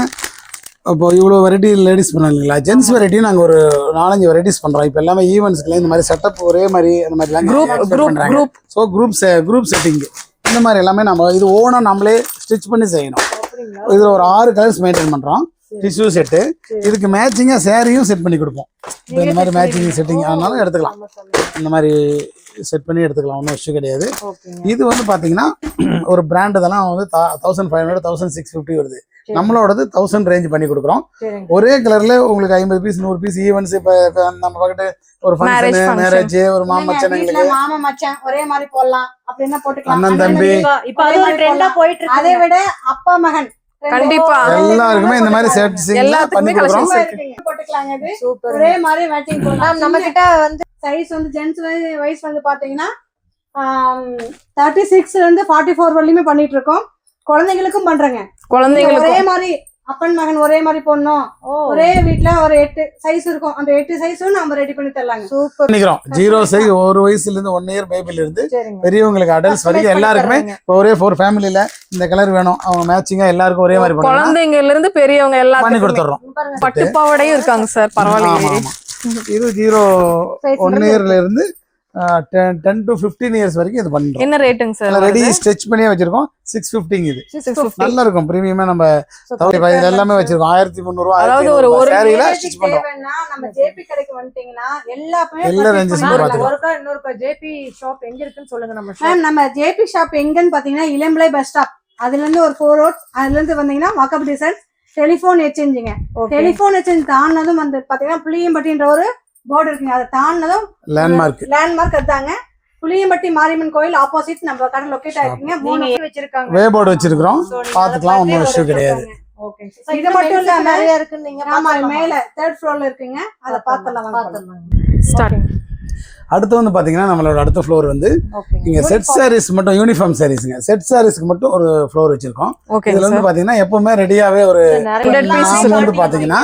இப்போ இவ்வளோ வெரைட்டி லேடிஸ் பண்ணோம் இல்லைங்களா, ஜென்ஸ் வெரைட்டியும் நாங்கள் ஒரு 4-5 வெரைட்டிஸ் பண்ணுறோம். இப்போ எல்லாமே ஈவெண்ட்ஸ்க்குலாம் இந்த மாதிரி செட்டப் ஒரே மாதிரி அந்த மாதிரிலாம் group. ஸோ குரூப் செட்டிங் இந்த மாதிரி எல்லாமே நம்ம இது ஓனாக நம்மளே ஸ்டிச் பண்ணி செய்யணும். இதில் ஒரு 6 கலர்ஸ் மெயின்டைன் பண்ணுறோம். டிஷ்யூ செட்டு, இதுக்கு மேட்சிங்காக சேரீயும் செட் பண்ணி கொடுப்போம். இப்போ இந்த மாதிரி மேட்சிங் செட்டிங் ஆனாலும் எடுத்துக்கலாம், இந்த மாதிரி செட் பண்ணி எடுத்துக்கலாம், ஒன்றும் இஷ்யூ கிடையாது. இது வந்து பார்த்தீங்கன்னா ஒரு பிராண்ட் இதெல்லாம் வந்து 1500, 1650 வருது. நம்மளோடது 1000 ரேஞ்ச் பண்ணி கொடுக்குறோம். ஒரே கலர்ல உங்களுக்கு 50 பீஸ் 100 பீஸ் ஈவென்ட்ஸ். இப்போ நம்ம பக்கத்து ஒரு ஃபங்க்ஷன், மேரேஜ், ஒரு மாமச்சனுங்களுக்கு மாமா மச்சான் ஒரே மாதிரி போடலாம் அப்படின்னா போட்டுக்கலாம். அண்ணன் தம்பி, இப்ப அது ஒரு ட்ரெண்டா போயிட்டு இருக்கு. அதை விட அப்பா மகன் கண்டிப்பா எல்லாருக்குமே இந்த மாதிரி செட்ஸ் பண்ணி கொடுக்குறோம். போட்டுக்கலாங்க. இது சூப்பர். ஒரே மாதிரி மேட்சிங் போடலாம். நம்ம கிட்ட வந்து சைஸ் வந்து ஜென்ஸ் வைஸ் வந்து பாத்தீங்கன்னா 36 ல இருந்து 44 வரலையுமே பண்ணிட்டு இருக்கோம். குழந்தைங்களுக்கும் பண்றேங்க. குழந்தைங்களுக்கு ஒரே மாதிரி அப்பன் மகன் ஒரே மாதிரி போடணும். ஒரே வீட்ல ஒரு 8 சைஸ் இருக்கும். அந்த 8 சைஸும் நம்ம ரெடி பண்ணி தரலாங்க. சூப்பர் பண்ணிக்கிறோம். 0 சைஸ் 1 வயசுல இருந்து 1 இயர் பேபில இருந்து சரிங்க. பெரியவங்களுக்கு அடல்ட்ஸ் வரைக்கும் எல்லாருக்குமே இப்போ ஒரே 4 ஃபேமிலில இந்த கலர் வேணும், அவங்க மேட்சிங்கா எல்லாருக்கும் ஒரே மாதிரி பண்ணலாம், குழந்தைங்கல இருந்து பெரியவங்க பண்ணி எல்லாரும் கொடுத்துறோம். பட்டு பாவாடையும் இருக்காங்க சார். பரவாயில்லையே. இது 1 இயர்ல இருந்து 10 to 15 இயர்ஸ் வரைக்கும் இது பண்றோம். என்ன ரேட்டுங்க சார்? ரெடி ஸ்டிச் பண்ணியே வச்சிருக்கோம். 650 இது 650. நல்லா இருக்கும். பிரீமியமா நம்ம 1500 எல்லாமே வச்சிருக்கோம். 1300 ரூபாய் அதாவது ஒரு சாரியில ஸ்டிச் பண்றோம். தேவைன்னா நம்ம ஜேபி கடைக்கு வந்துட்டீங்கன்னா எல்லாமே எல்லா ranges உம் பாத்துக்கலாம். ஒருக்கா இன்னொருக்கா ஜேபி ஷாப் எங்க இருக்குன்னு சொல்லுங்க. நம்ம மேம் நம்ம ஜேபி ஷாப் எங்கன்னு பாத்தீங்கன்னா இளம்பிள்ளை பஸ் ஸ்டாப், அதுல இருந்து ஒரு 4 ரோட், அதுல இருந்து வந்தீங்கன்னா வாக்கப் டிசைன் டெலிபோன் எக்ஸ்சேஞ்சுங்க. டெலிபோன் எக்ஸ்சேஞ்ச் தாண்டதும் வந்து பாத்தீங்கன்னா புளியம்பட்டின்ற ஒரு போர்டு இருக்குங்க. அதை தாண்டதும் லேண்ட்மார்க் எடுத்தாங்க. புளியம்பட்டி மாரியம்மன் கோயில் ஆப்போசிட் நம்ம கடை லொகேட் ஆயிருக்குங்க. 3 வச்சிருக்காங்க. வே போர்டு வச்சிருக்கிறோம், பாத்துக்கலாம், ஒன்றும் இஷ்யூ கிடையாது. ஓகே. இது மட்டும் இல்லாம நிறைய இருக்கு. நீங்க ஆமா மேல 3rd ஃப்ளோர்ல இருக்குங்க. அதை பார்த்தலாம். ஸ்டார்டிங். அடுத்து வந்து பாத்தீங்கன்னா நம்மளோட அடுத்த ஃப்ளோர் வந்து ஓகே. இங்க செட் சாரீஸ் மட்டும், யூனிஃபார்ம் சாரீஸ்ங்க. செட் சாரீஸ்க்கு மட்டும் ஒரு ஃப்ளோர் வச்சிருக்கோம். ஓகே இதுல வந்து பாத்தீங்கன்னா எப்பவுமே ரெடியாவே ஒரு நிறைய நாம வந்து பாத்தீங்கன்னா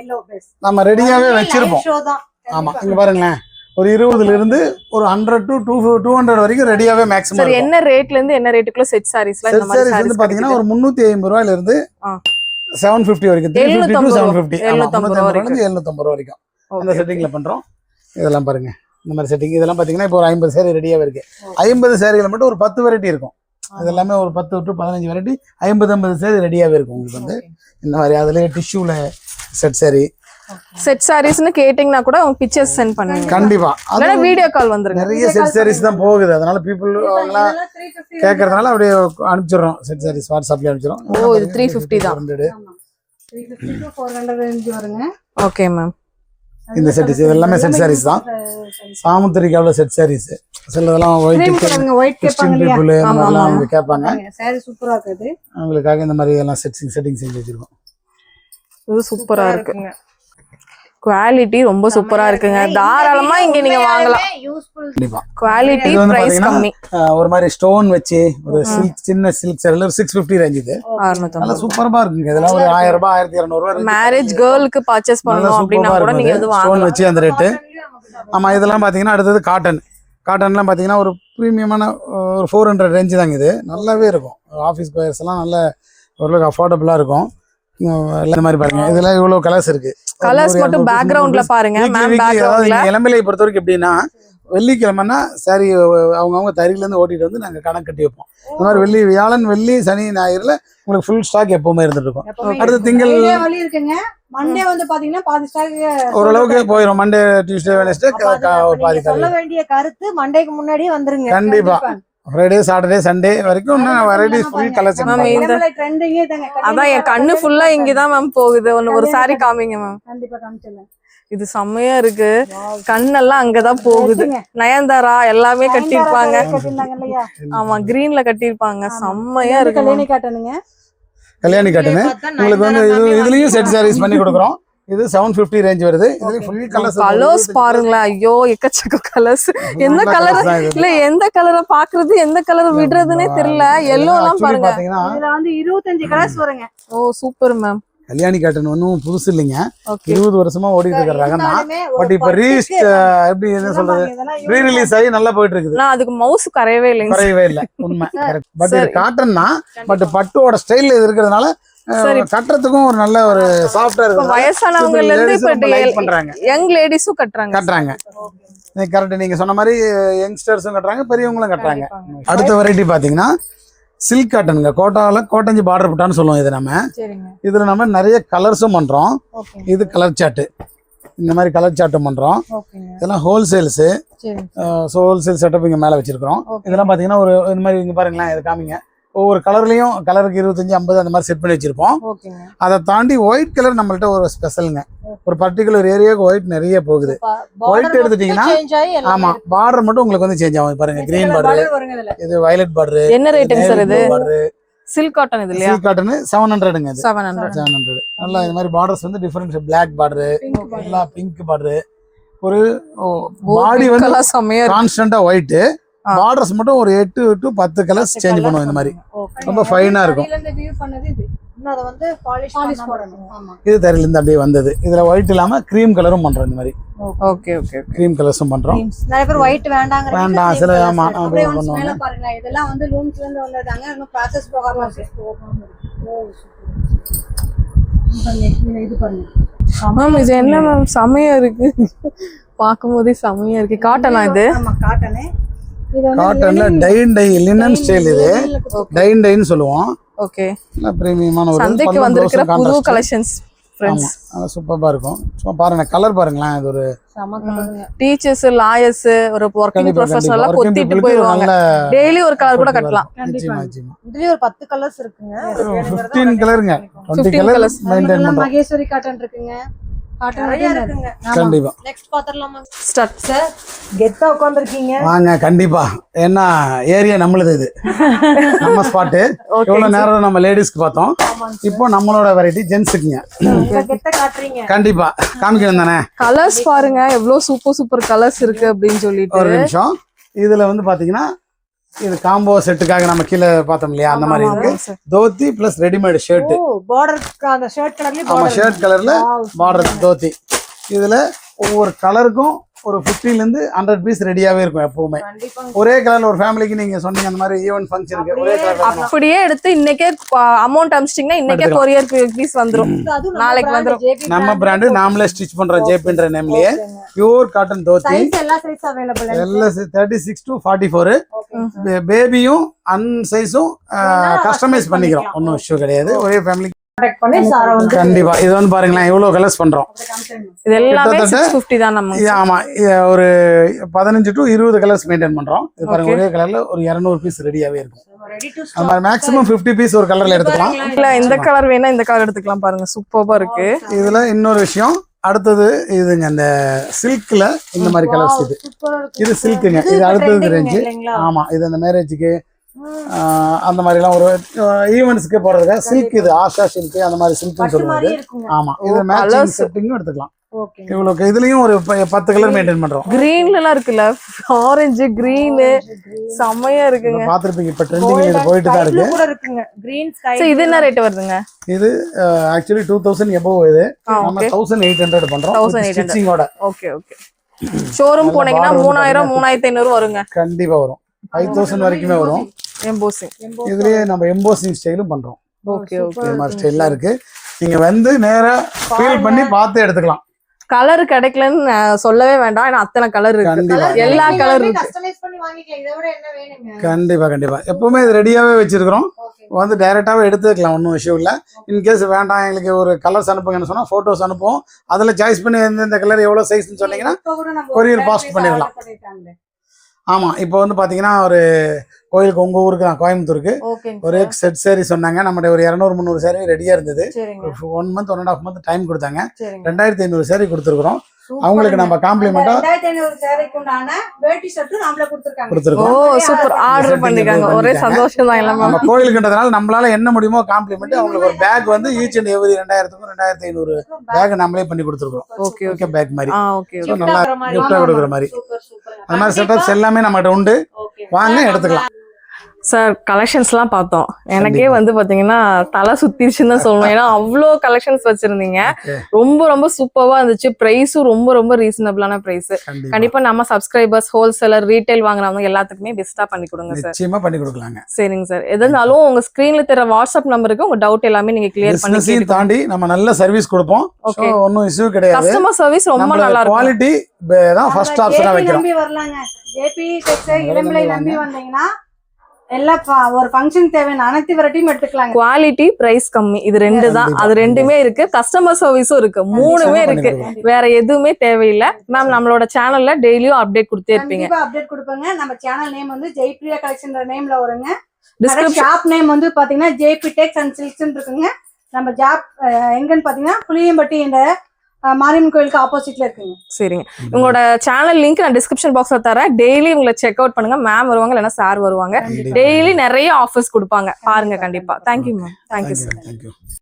எல்லோ பேஸ் நம்ம ரெடியாவே வச்சிருப்போம். ஷோ தான். ஆமா, இங்க பாருங்களேன், ஒரு 20ல இருந்து ஒரு 100 to 200 வரைக்கும் ரெடியாவே மேக்ஸிமம். சரி, என்ன ரேட்ல இருந்து என்ன ரேட்டுக்குள்ள செட் சாரீஸ்லாம் இந்த செட் மாதிரி சாரீஸ் வந்து பாத்தீங்கன்னா ஒரு 350 ரூபாயில இருந்து ஆ. 750 வரைக்கும், 350 to 750, 750 ரூபாயில 750 வரைக்கும் அந்த செட்டிங்ல பண்றோம். இதெல்லாம் பாருங்க, இந்த மாதிரி செட்டிங். இதெல்லாம் பாத்தீங்கன்னா இப்போ ஒரு 50 சேரீ ரெடியாவே இருக்கு. 50 சேரீல மட்டும் ஒரு 10 வெரைட்டி இருக்கும். இது எல்லாமே ஒரு 10 to 15 வெரைட்டி, 50 சேரீ ரெடியாவே இருக்கும் உங்களுக்கு வந்து இந்த மாதிரி. அதுல டிஷ்யூல செட் சாரீ, செட் சாரீஸ்னு கேட்டிங்கன்னா கூட அவங்க பிக்சர்ஸ் சென்ட் பண்ணுங்க. கண்டிப்பா இல்லனா வீடியோ கால் வந்துருங்க. நிறைய செட் சாரீஸ் தான் போகுது. அதனால பீப்புள் அவங்களாம் கேட்கறதுனால அப்படியே அனுப்பிச்சிடுறோம். செட் சாரீஸ் வாட்ஸ்அப்ல அனுப்பிச்சிடுறோம். ஓ, இது 350 தான். 350 to 400 ரேஞ்ச் வருங்க. Okay ma'am. இந்த செட்ஸ் இது எல்லாமே செட் சாரீஸ் தான். சாமுத்திரிக்காவில் செட் சாரீஸ், சிலதெல்லாம் ஒயிட் ஒயிட் கேட்பாங்க இல்லையா? பீப்புள் அவங்க கேட்பாங்க. சாரி சூப்பரா இருக்குது. அவங்களுக்காக இந்த மாதிரி எல்லாம் செட்டிங் செஞ்சு வச்சிருக்கோம். இது சூப்பரா இருக்கு. குவாலிட்டி ரொம்ப சூப்பரா இருக்குங்க. தாராளமா இங்க நீங்க வாங்கலாம். கண்டிப்பா குவாலிட்டி இது வந்து பிரைஸ் கம்மி. ஒரு மாதிரி ஸ்டோன் வச்சு ஒரு சில்க், சின்ன சில்க் சாரில 650 ரேஞ்ச். இது நல்லா சூப்பரா இருக்குங்க. இதெல்லாம் ஒரு 1000 ரூபாய் 1200 ரூபாய். மேரேஜ் கேர்ளுக்கு பர்ச்சேஸ் பண்ணனும் அப்படினா கூட நீங்க இது வாங்கலாம். ஸ்டோன் வச்சு அந்த ரேட். ஆமா, இதெல்லாம் பாத்தீங்கன்னா அடுத்தது காட்டன்லாம் பாத்தீங்கன்னா ஒரு பிரீமியமான ஒரு 400 ரேஞ்ச் தாங்க. இது நல்லாவே இருக்கும். ஆஃபீஸ் கோயர்ஸ் எல்லாம் நல்ல ஓரளவுக்கு அஃபோர்டபுளா இருக்கும். இந்த மாதிரி பாருங்க, இதுல இவ்வளவு கலர்ஸ் இருக்கு. கலர்ஸ் மட்டும் பேக்ரவுண்ட்ல பாருங்க மேம். பேக்ரவுண்ட்ல இளம்பிள்ளை பொறுத்த வரைக்கும் எப்படின்னா வெள்ளிக்கிழமைன்னா சாரி அவங்கவுங்க தறியிலேருந்து ஓட்டிட்டு வந்து நாங்கள் கணக்கு கட்டி வைப்போம். இந்த மாதிரி வியாழன் வெள்ளி சனி ஞாயிறுல உங்களுக்கு ஃபுல் ஸ்டாக் எப்பவுமே இருந்துட்டு இருக்கும். அடுத்து திங்கள் வழி இருக்குங்க. மண்டே வந்து பாத்தீங்கன்னா பாதி ஸ்டாக் ஓரளவுக்கு போயிடும். மண்டே டியூஸ்டே வெனஸ்டே பாதி சொல்ல வேண்டிய கருத்து மண்டேக்கு முன்னாடியே வந்துருங்க. கண்டிப்பா ஃப்ரைடே சாட்டர்டே சண்டே வரைக்கும் வெரைட்டிஸ் ஃபுல் கலெக்ஷன். அதான் என் கண்ணு ஃபுல்லா இங்கதான் மேம் போகுது. ஒரு சாரி காமிங்க மேம். கண்டிப்பா காமிச்சிடலாம். இது செம்மையா இருக்கு. கண்ணெல்லாம் அங்கதான் போகுது. நயன்தாரா எல்லாமே கட்டிருப்பாங்க. ஆமா கிரீன்ல கட்டிருப்பாங்க. செம்மையா இருக்கு. கல்யாணி காட்டனுங்க. கல்யாணி காட்டுன்னு உங்களுக்கு வந்து இதுலயும் செட் சாரீஸ் பண்ணி கொடுக்குறோம். இது 750 ரேஞ்ச் வருது. இதுல ஃபுல் கலர்ஸ் பாருங்களேன். ஐயோ எக்கச்சக்க கலர்ஸ். எந்த கலர் இல்ல எந்த கலரை பாக்குறது எந்த கலரை விடுறதுன்னே தெரியல. எல்லோ எல்லாம் பாருங்க. இதுல வந்து 25 கலர்ஸ் வருங்க. ஓ சூப்பர் மேம். கல்யாணி காட்டன் ஒன்றும் புதுசு இல்லைங்க. 20 வருஷமா ஓடிட்டு இருக்கிறாங்க தான். பட் இப்ப எப்படி என்ன சொல்றது ரீ ரிலீஸ் ஆகி நல்லா போயிட்டு இருக்குது. அதுக்கு மவுஸ் கரையவே இல்லைங்க. கரையவே இல்லை உண்மை. பட் இது காட்டன் தான். பட் பட்டோட ஸ்டைல் இது இருக்கிறதுனால கட்டுறதுக்கும் ஒரு நல்ல ஒரு சாஃப்டா இருக்கு. வயசானவங்கல இருந்து இப்ப பண்றாங்க. யங் லேடிஸும் கட்டுறாங்க. கரெக்ட். நீங்க சொன்ன மாதிரி யங்ஸ்டர்ஸும் கட்டுறாங்க, பெரியவங்களும் கட்டுறாங்க. அடுத்த வெரைட்டி பாத்தீங்கன்னா சில்க் காட்டனுங்க. கோட்டஞ்சி பார்டர் புட்டான்னு சொல்லுவோம். இது நம்ம இதுல நம்ம நிறைய கலர்ஸும் பண்றோம். இது கலர் சார்ட். இந்த மாதிரி கலர் சார்ட்டும் பண்றோம். இதெல்லாம் ஹோல்சேல்ஸ். ஹோல்சேல் செட்டப் இங்க மேல வச்சிருக்கிறோம். இதெல்லாம் பாத்தீங்கன்னா ஒரு இந்த மாதிரி இங்க பாருங்களேன். இது காமிங்க. ஒவ்வொரு கலர்லயும் கலருக்கு 25 50 அந்த மாதிரி செட் பண்ணி வச்சிருப்போம். அதை தாண்டி ஒயிட் கலர் நம்மள்ட்ட ஒரு ஸ்பெஷலுங்க. ஒரு பர்டிகுலர் ஏரியாவுக்கு ஒயிட் நிறைய போகுது. ஒயிட் எடுத்துட்டீங்கன்னா ஆமா பார்டர் மட்டும் உங்களுக்கு வந்து சேஞ்ச் ஆகும். பாருங்க கிரீன் பார்டர், இது வயலட் பார்டர். என்ன ரேட்டுங்க சார் இது? சில்க் காட்டன் இது இல்லையா? சில்க் காட்டன் 700ங்க. இது 700. நல்லா இந்த மாதிரி பார்டர்ஸ் வந்து டிஃபரண்ட் பிளாக் பார்டர், நல்லா பிங்க் பார்டர். ஒரு பாடி வந்து கான்ஸ்டன்டா ஒயிட். பார்டர்ஸ் மட்டும் ஒரு 8 to 10 கலர்ஸ் சேஞ்ச் பண்ணுவோம். இந்த மாதிரி ரொம்ப ஃபைனா இருக்கும். இது தரையில இருந்து அப்படியே வந்தது. இதுல ஒயிட் இல்லாம கிரீம் கலரும் பண்றோம். இந்த மாதிரி கிரீம் கலர்ஸும் பண்றோம். நிறைய பேர் ஒயிட் வேண்டாங்க. வேண்டாம் சில ஆமா பண்ணுவாங்க. பாருங்க இதெல்லாம் வந்து லூம்ஸ்ல இருந்து வந்ததாங்க. இன்னும் process போகாம இருக்கு. இது பாருங்க. மேம் இது என்ன மேம் செமையா இருக்கு. பாக்கும்போதே செமையா இருக்கு. காட்டனா இது? ஆமா காட்டனே. காட்டன்ல டை லினன் ஸ்டைல். இது டைன்னு சொல்லுவோம். ஓகே. நல்ல பிரீமியமான ஒரு சந்தைக்கு வந்திருக்கிற புது கலெக்ஷன்ஸ் फ्रेंड्स. சூப்பரா இருக்கும். சும்மா பாருங்க கலர் பாருங்களேன். இது ஒரு டீச்சர்ஸ் லாயர்ஸ் ஒரு வர்க்கிங் ப்ரொஃபஷனலா கொத்திட்டு போயிடுவாங்க. டெய்லி ஒரு கலர் கூட கட்டலாம். இதுலயே ஒரு 10 கலர்ஸ் இருக்குங்க. 15 கலருங்க. 20 கலர்ஸ் மெயின்टेन பண்றோம். மகேஸ்வரி காட்டன் இருக்குங்க. கண்டிப்பா நெக்ஸ்ட் பாத்துறலாமா? Start sir. கெத்தா உட்கார்ந்திருக்கீங்க. வாங்க கண்டிப்பா. ஏன்னா ஏரியா நம்மளுது. இது நம்ம ஸ்பாட். எவ்வளவு நேரம் நம்ம லேடிஸ்க்கு பார்த்தோம். இப்போ நம்மளோட வெரைட்டி ஜென்ஸுக்குங்க. கெத்தா காட்றீங்க. கண்டிப்பா காமிக்கணும் தானே. கலர்ஸ் பாருங்க எவ்வளவு சூப்பர் கலர்ஸ் இருக்கு அப்படின்னு சொல்லிட்டு. ஒரு நிமிஷம். இதுல வந்து பாத்தீங்கன்னா இது காம்போ செட்டுக்காக நம்ம கீழே பார்த்தோம் இல்லையா, அந்த மாதிரி இருக்கு. Dhoti plus readymade shirt. Border அந்த ஷர்ட் கலர்ல ஆமா ஷர்ட் கலர்ல பார்டர் தோத்தி. இதுல ஒவ்வொரு கலருக்கும் ஒரு 50 ல இருந்து 100 பீஸ் ரெடியாவே இருக்கும் எப்பவுமே. ஒரே கலர்ல ஒரு ஃபேமிலிக்கு நீங்க சொன்னீங்க அந்த மாதிரி ஈவென்ட் ஃபங்க்ஷனுக்கு ஒரே கலர் அப்படியே எடுத்து இன்னைக்கே அமௌண்ட் அனுப்பிச்சிட்டீங்கன்னா இன்னைக்கே கொரியர் பீஸ் வந்துரும். நாளைக்கு வந்துரும். நம்ம பிராண்ட் நாமளே ஸ்டிச் பண்றோம். ஜேபின்ற நேம்லயே பியூர் காட்டன் தோத்தி. எல்லா சைஸ் அவேலபிள். எல்லா 36 to 44. பேபியும் அன் சைஸும் கஸ்டமைஸ் பண்ணிக்கிறோம். ஒன்றும் இஷ்யூ கிடையாது. ஒரே ஃபேமிலி கண்டிப்பா. இது வந்து பாருங்களேன் எவ்வளவு கலர்ஸ் பண்றோம். இது எல்லாமே 650 தான் நம்ம. ஆமா ஒரு 15 to 20 கலர்ஸ் மெயின்டைன் பண்றோம். இது பாருங்க ஒரே கலர்ல ஒரு 200 பீஸ் ரெடியாவே இருக்கும். நம்ம மேக்ஸிமம் 50 பீஸ் ஒரு கலர்ல எடுத்துக்கலாம். இல்ல இந்த கலர் வேணா இந்த கலர் எடுத்துக்கலாம். பாருங்க சூப்பரா இருக்கு. இதுல இன்னொரு விஷயம் அடுத்தது இதுங்க இந்த சில்க்ல இந்த மாதிரி கலர்ஸ். இது சில்க்குங்க. இது அடுத்தது ரேஞ்சு. ஆமா இது அந்த மேரேஜுக்கு அந்த மாதிரி எல்லாம் ஒரு ஈவென்ட்ஸ்க்கு போறதுக்கு சில்க். இது ஆஷா சில்க் அந்த மாதிரி சில்க்னு சொல்லுவாங்க. ஆமா இது மேட்சிங் செட்டிங்கும் எடுத்துக்கலாம். இவ்வளவு இதுலயும் ஒரு 10 கலர் மெயின்டைன் பண்றோம். கிரீன்ல எல்லாம் இருக்குல்ல, ஆரஞ்சு கிரீன் செமையா இருக்குங்க. பாத்துருப்பீங்க இப்ப ட்ரெண்டிங் இது போயிட்டு தான் இருக்கு. Green sky. இது என்ன ரேட் வருதுங்க? இது ஆக்சுவலி 2000 above. இது நம்ம 1800 பண்றோம் ஸ்டிச்சிங்கோட. Okay okay. ஷோரூம் போனீங்கன்னா 3000 3500 வருங்க. கண்டிப்பா வரும். 5000 வரைக்குமே வரும். எம்போசிங். இதுலயே நம்ம எம்போசிங் ஸ்டைலும் பண்றோம். Okay okay. இந்த மாதிரி ஸ்டைல்லாம் இருக்கு. நீங்க வந்து நேரா ஃபீல் பண்ணி பார்த்து எடுத்துக்கலாம். கலர் கிடைக்கலன்னு சொல்லவே வேண்டாம், ஏன்னா அத்தனை கலர் இருக்கு, கண்டிப்பா. எல்லா கலர் இருக்கு. கஸ்டமைஸ் பண்ணி வாங்கிக்கலாம். இதை விட என்ன வேணுங்க? கண்டிப்பா எப்பவுமே இது ரெடியாவே வச்சிருக்கிறோம். வந்து டைரெக்டாகவே எடுத்துக்கலாம், ஒன்றும் இஷ்யூ இல்லை. இன்கேஸ் வேண்டாம் எங்களுக்கு ஒரு கலர்ஸ் அனுப்புங்கன்னு சொன்னால் ஃபோட்டோஸ் அனுப்புவோம். அதில் சாய்ஸ் பண்ணி எந்தெந்த கலர் எவ்வளோ சைஸ்ன்னு சொன்னீங்கன்னா கொரியர் ஃபாஸ்ட் பண்ணிடலாம். ஆமாம், இப்போ வந்து பார்த்தீங்கன்னா ஒரு கோயிலுக்கு உங்கள் ஊருக்கு தான், கோயம்புத்தூருக்கு ஒரு செட் சேரீ சொன்னாங்க. நம்மகிட்ட ஒரு 200-300 சேரீ ரெடியாக இருந்தது. 1 month 1.5 month டைம் கொடுத்தாங்க. 2500 சேரீ கொடுத்துருக்குறோம். அவங்களுக்கு நம்ம காம்ப்ளிமெண்டா 2500 சேரீக்கு உண்டான வேட்டி ஷர்ட் நாமளே கொடுத்துருக்கோம். சூப்பர், ஆர்டர் பண்ணிருக்காங்க. ஒரே சந்தோஷம் தான் எல்லாமே. நம்ம கோயிலுக்குன்றதுனால நம்மளால என்ன முடியுமோ காம்ப்ளிமெண்ட். அவங்களுக்கு ஒரு பேக் வந்து ஈச் அண்ட் எவ்ரி 2000க்கும் 2500 பேக் நம்மளே பண்ணி கொடுத்துருக்கோம். ஓகே பேக் மாதிரி நல்லா கிஃப்டா கொடுக்குற மாதிரி அந்த மாதிரி செட்டப்ஸ் எல்லாமே நம்மகிட்ட உண்டு. வாங்க எடுத்துக்கலாம். சார் கலெக்ஷன்ஸ்லாம் பார்த்தோம், எனக்கே வந்து பாத்தீங்கன்னா தலை சுத்திருச்சுன்னு தான் சொல்லணும். ஏன்னா அவ்வளோ கலெக்ஷன்ஸ் வச்சிருந்தீங்க, ரொம்ப சூப்பர்வா இருந்துச்சு. பிரைஸும் ரொம்ப ரீசனபிளான பிரைஸ். கண்டிப்பா நம்ம சப்ஸ்கிரைபர்ஸ், ஹோல்சேலர், ரீட்டைல் வாங்குறவங்க எல்லாத்துக்குமே பெஸ்டா பண்ணி கொடுங்க சார். நிச்சயமா பண்ணி கொடுக்கலாங்க. சரிங்க சார். எதுனாலும் உங்க ஸ்கிரீன்ல தெரிய வாட்ஸ்அப் நம்பருக்கு உங்க டவுட் எல்லாமே நீங்க கிளியர் பண்ணி தாண்டி நம்ம நல்ல சர்வீஸ் கொடுப்போம். ஒன்னும் இஷ்யூ கிடையாது. கஸ்டமர் சர்வீஸ் ரொம்ப நல்லா இருக்கும். குவாலிட்டி தான் ஃபர்ஸ்ட் ஆப்ஷனா வைக்கிறோம். நம்பி வரலாங்க. ஜேபி டெக்ஸ் இளம்பிள்ளை நம்பி வந்தீங்கன்னா எல்லா ஒரு ஃபங்க்ஷன் தேவையான அனைத்து வெரைட்டியும் எடுத்துக்கலாம். குவாலிட்டி, பிரைஸ் கம்மி, இது ரெண்டு தான். அது ரெண்டுமே இருக்கு. கஸ்டமர் சர்வீஸும் இருக்கு. மூணுமே இருக்கு. வேற எதுவுமே தேவையில்லை. மேம் நம்மளோட சேனல்ல டெய்லியும் அப்டேட் கொடுத்தே இருப்பீங்க. அப்டேட் கொடுப்பேங்க. நம்ம சேனல் நேம் வந்து ஜெய்பிரியா கலெக்ஷன் நேம்ல வருங்க. ஷாப் நேம் வந்து பாத்தீங்கன்னா ஜேபி டெக்ஸ் அண்ட் சில்க்ஸ் இருக்குங்க. நம்ம ஜாப் எங்கன்னு பாத்தீங்கன்னா புளியம்பட்டி இந்த மாரியம்மன் கோயிலுக்கு ஆப்போசிட்ல இருக்குங்க. சரிங்க. உங்களோட சேனல் லிங்க் நான் டிஸ்கிரிப்ஷன் பாக்ஸ்ல தரேன். டெய்லி உங்களை செக் அவுட் பண்ணுங்க. மேம் வருவாங்க, இல்லைன்னா சார் வருவாங்க. டெய்லி நிறைய ஆஃபர்ஸ் கொடுப்பாங்க, பாருங்க கண்டிப்பா. Thank you ma'am. Thank you sir.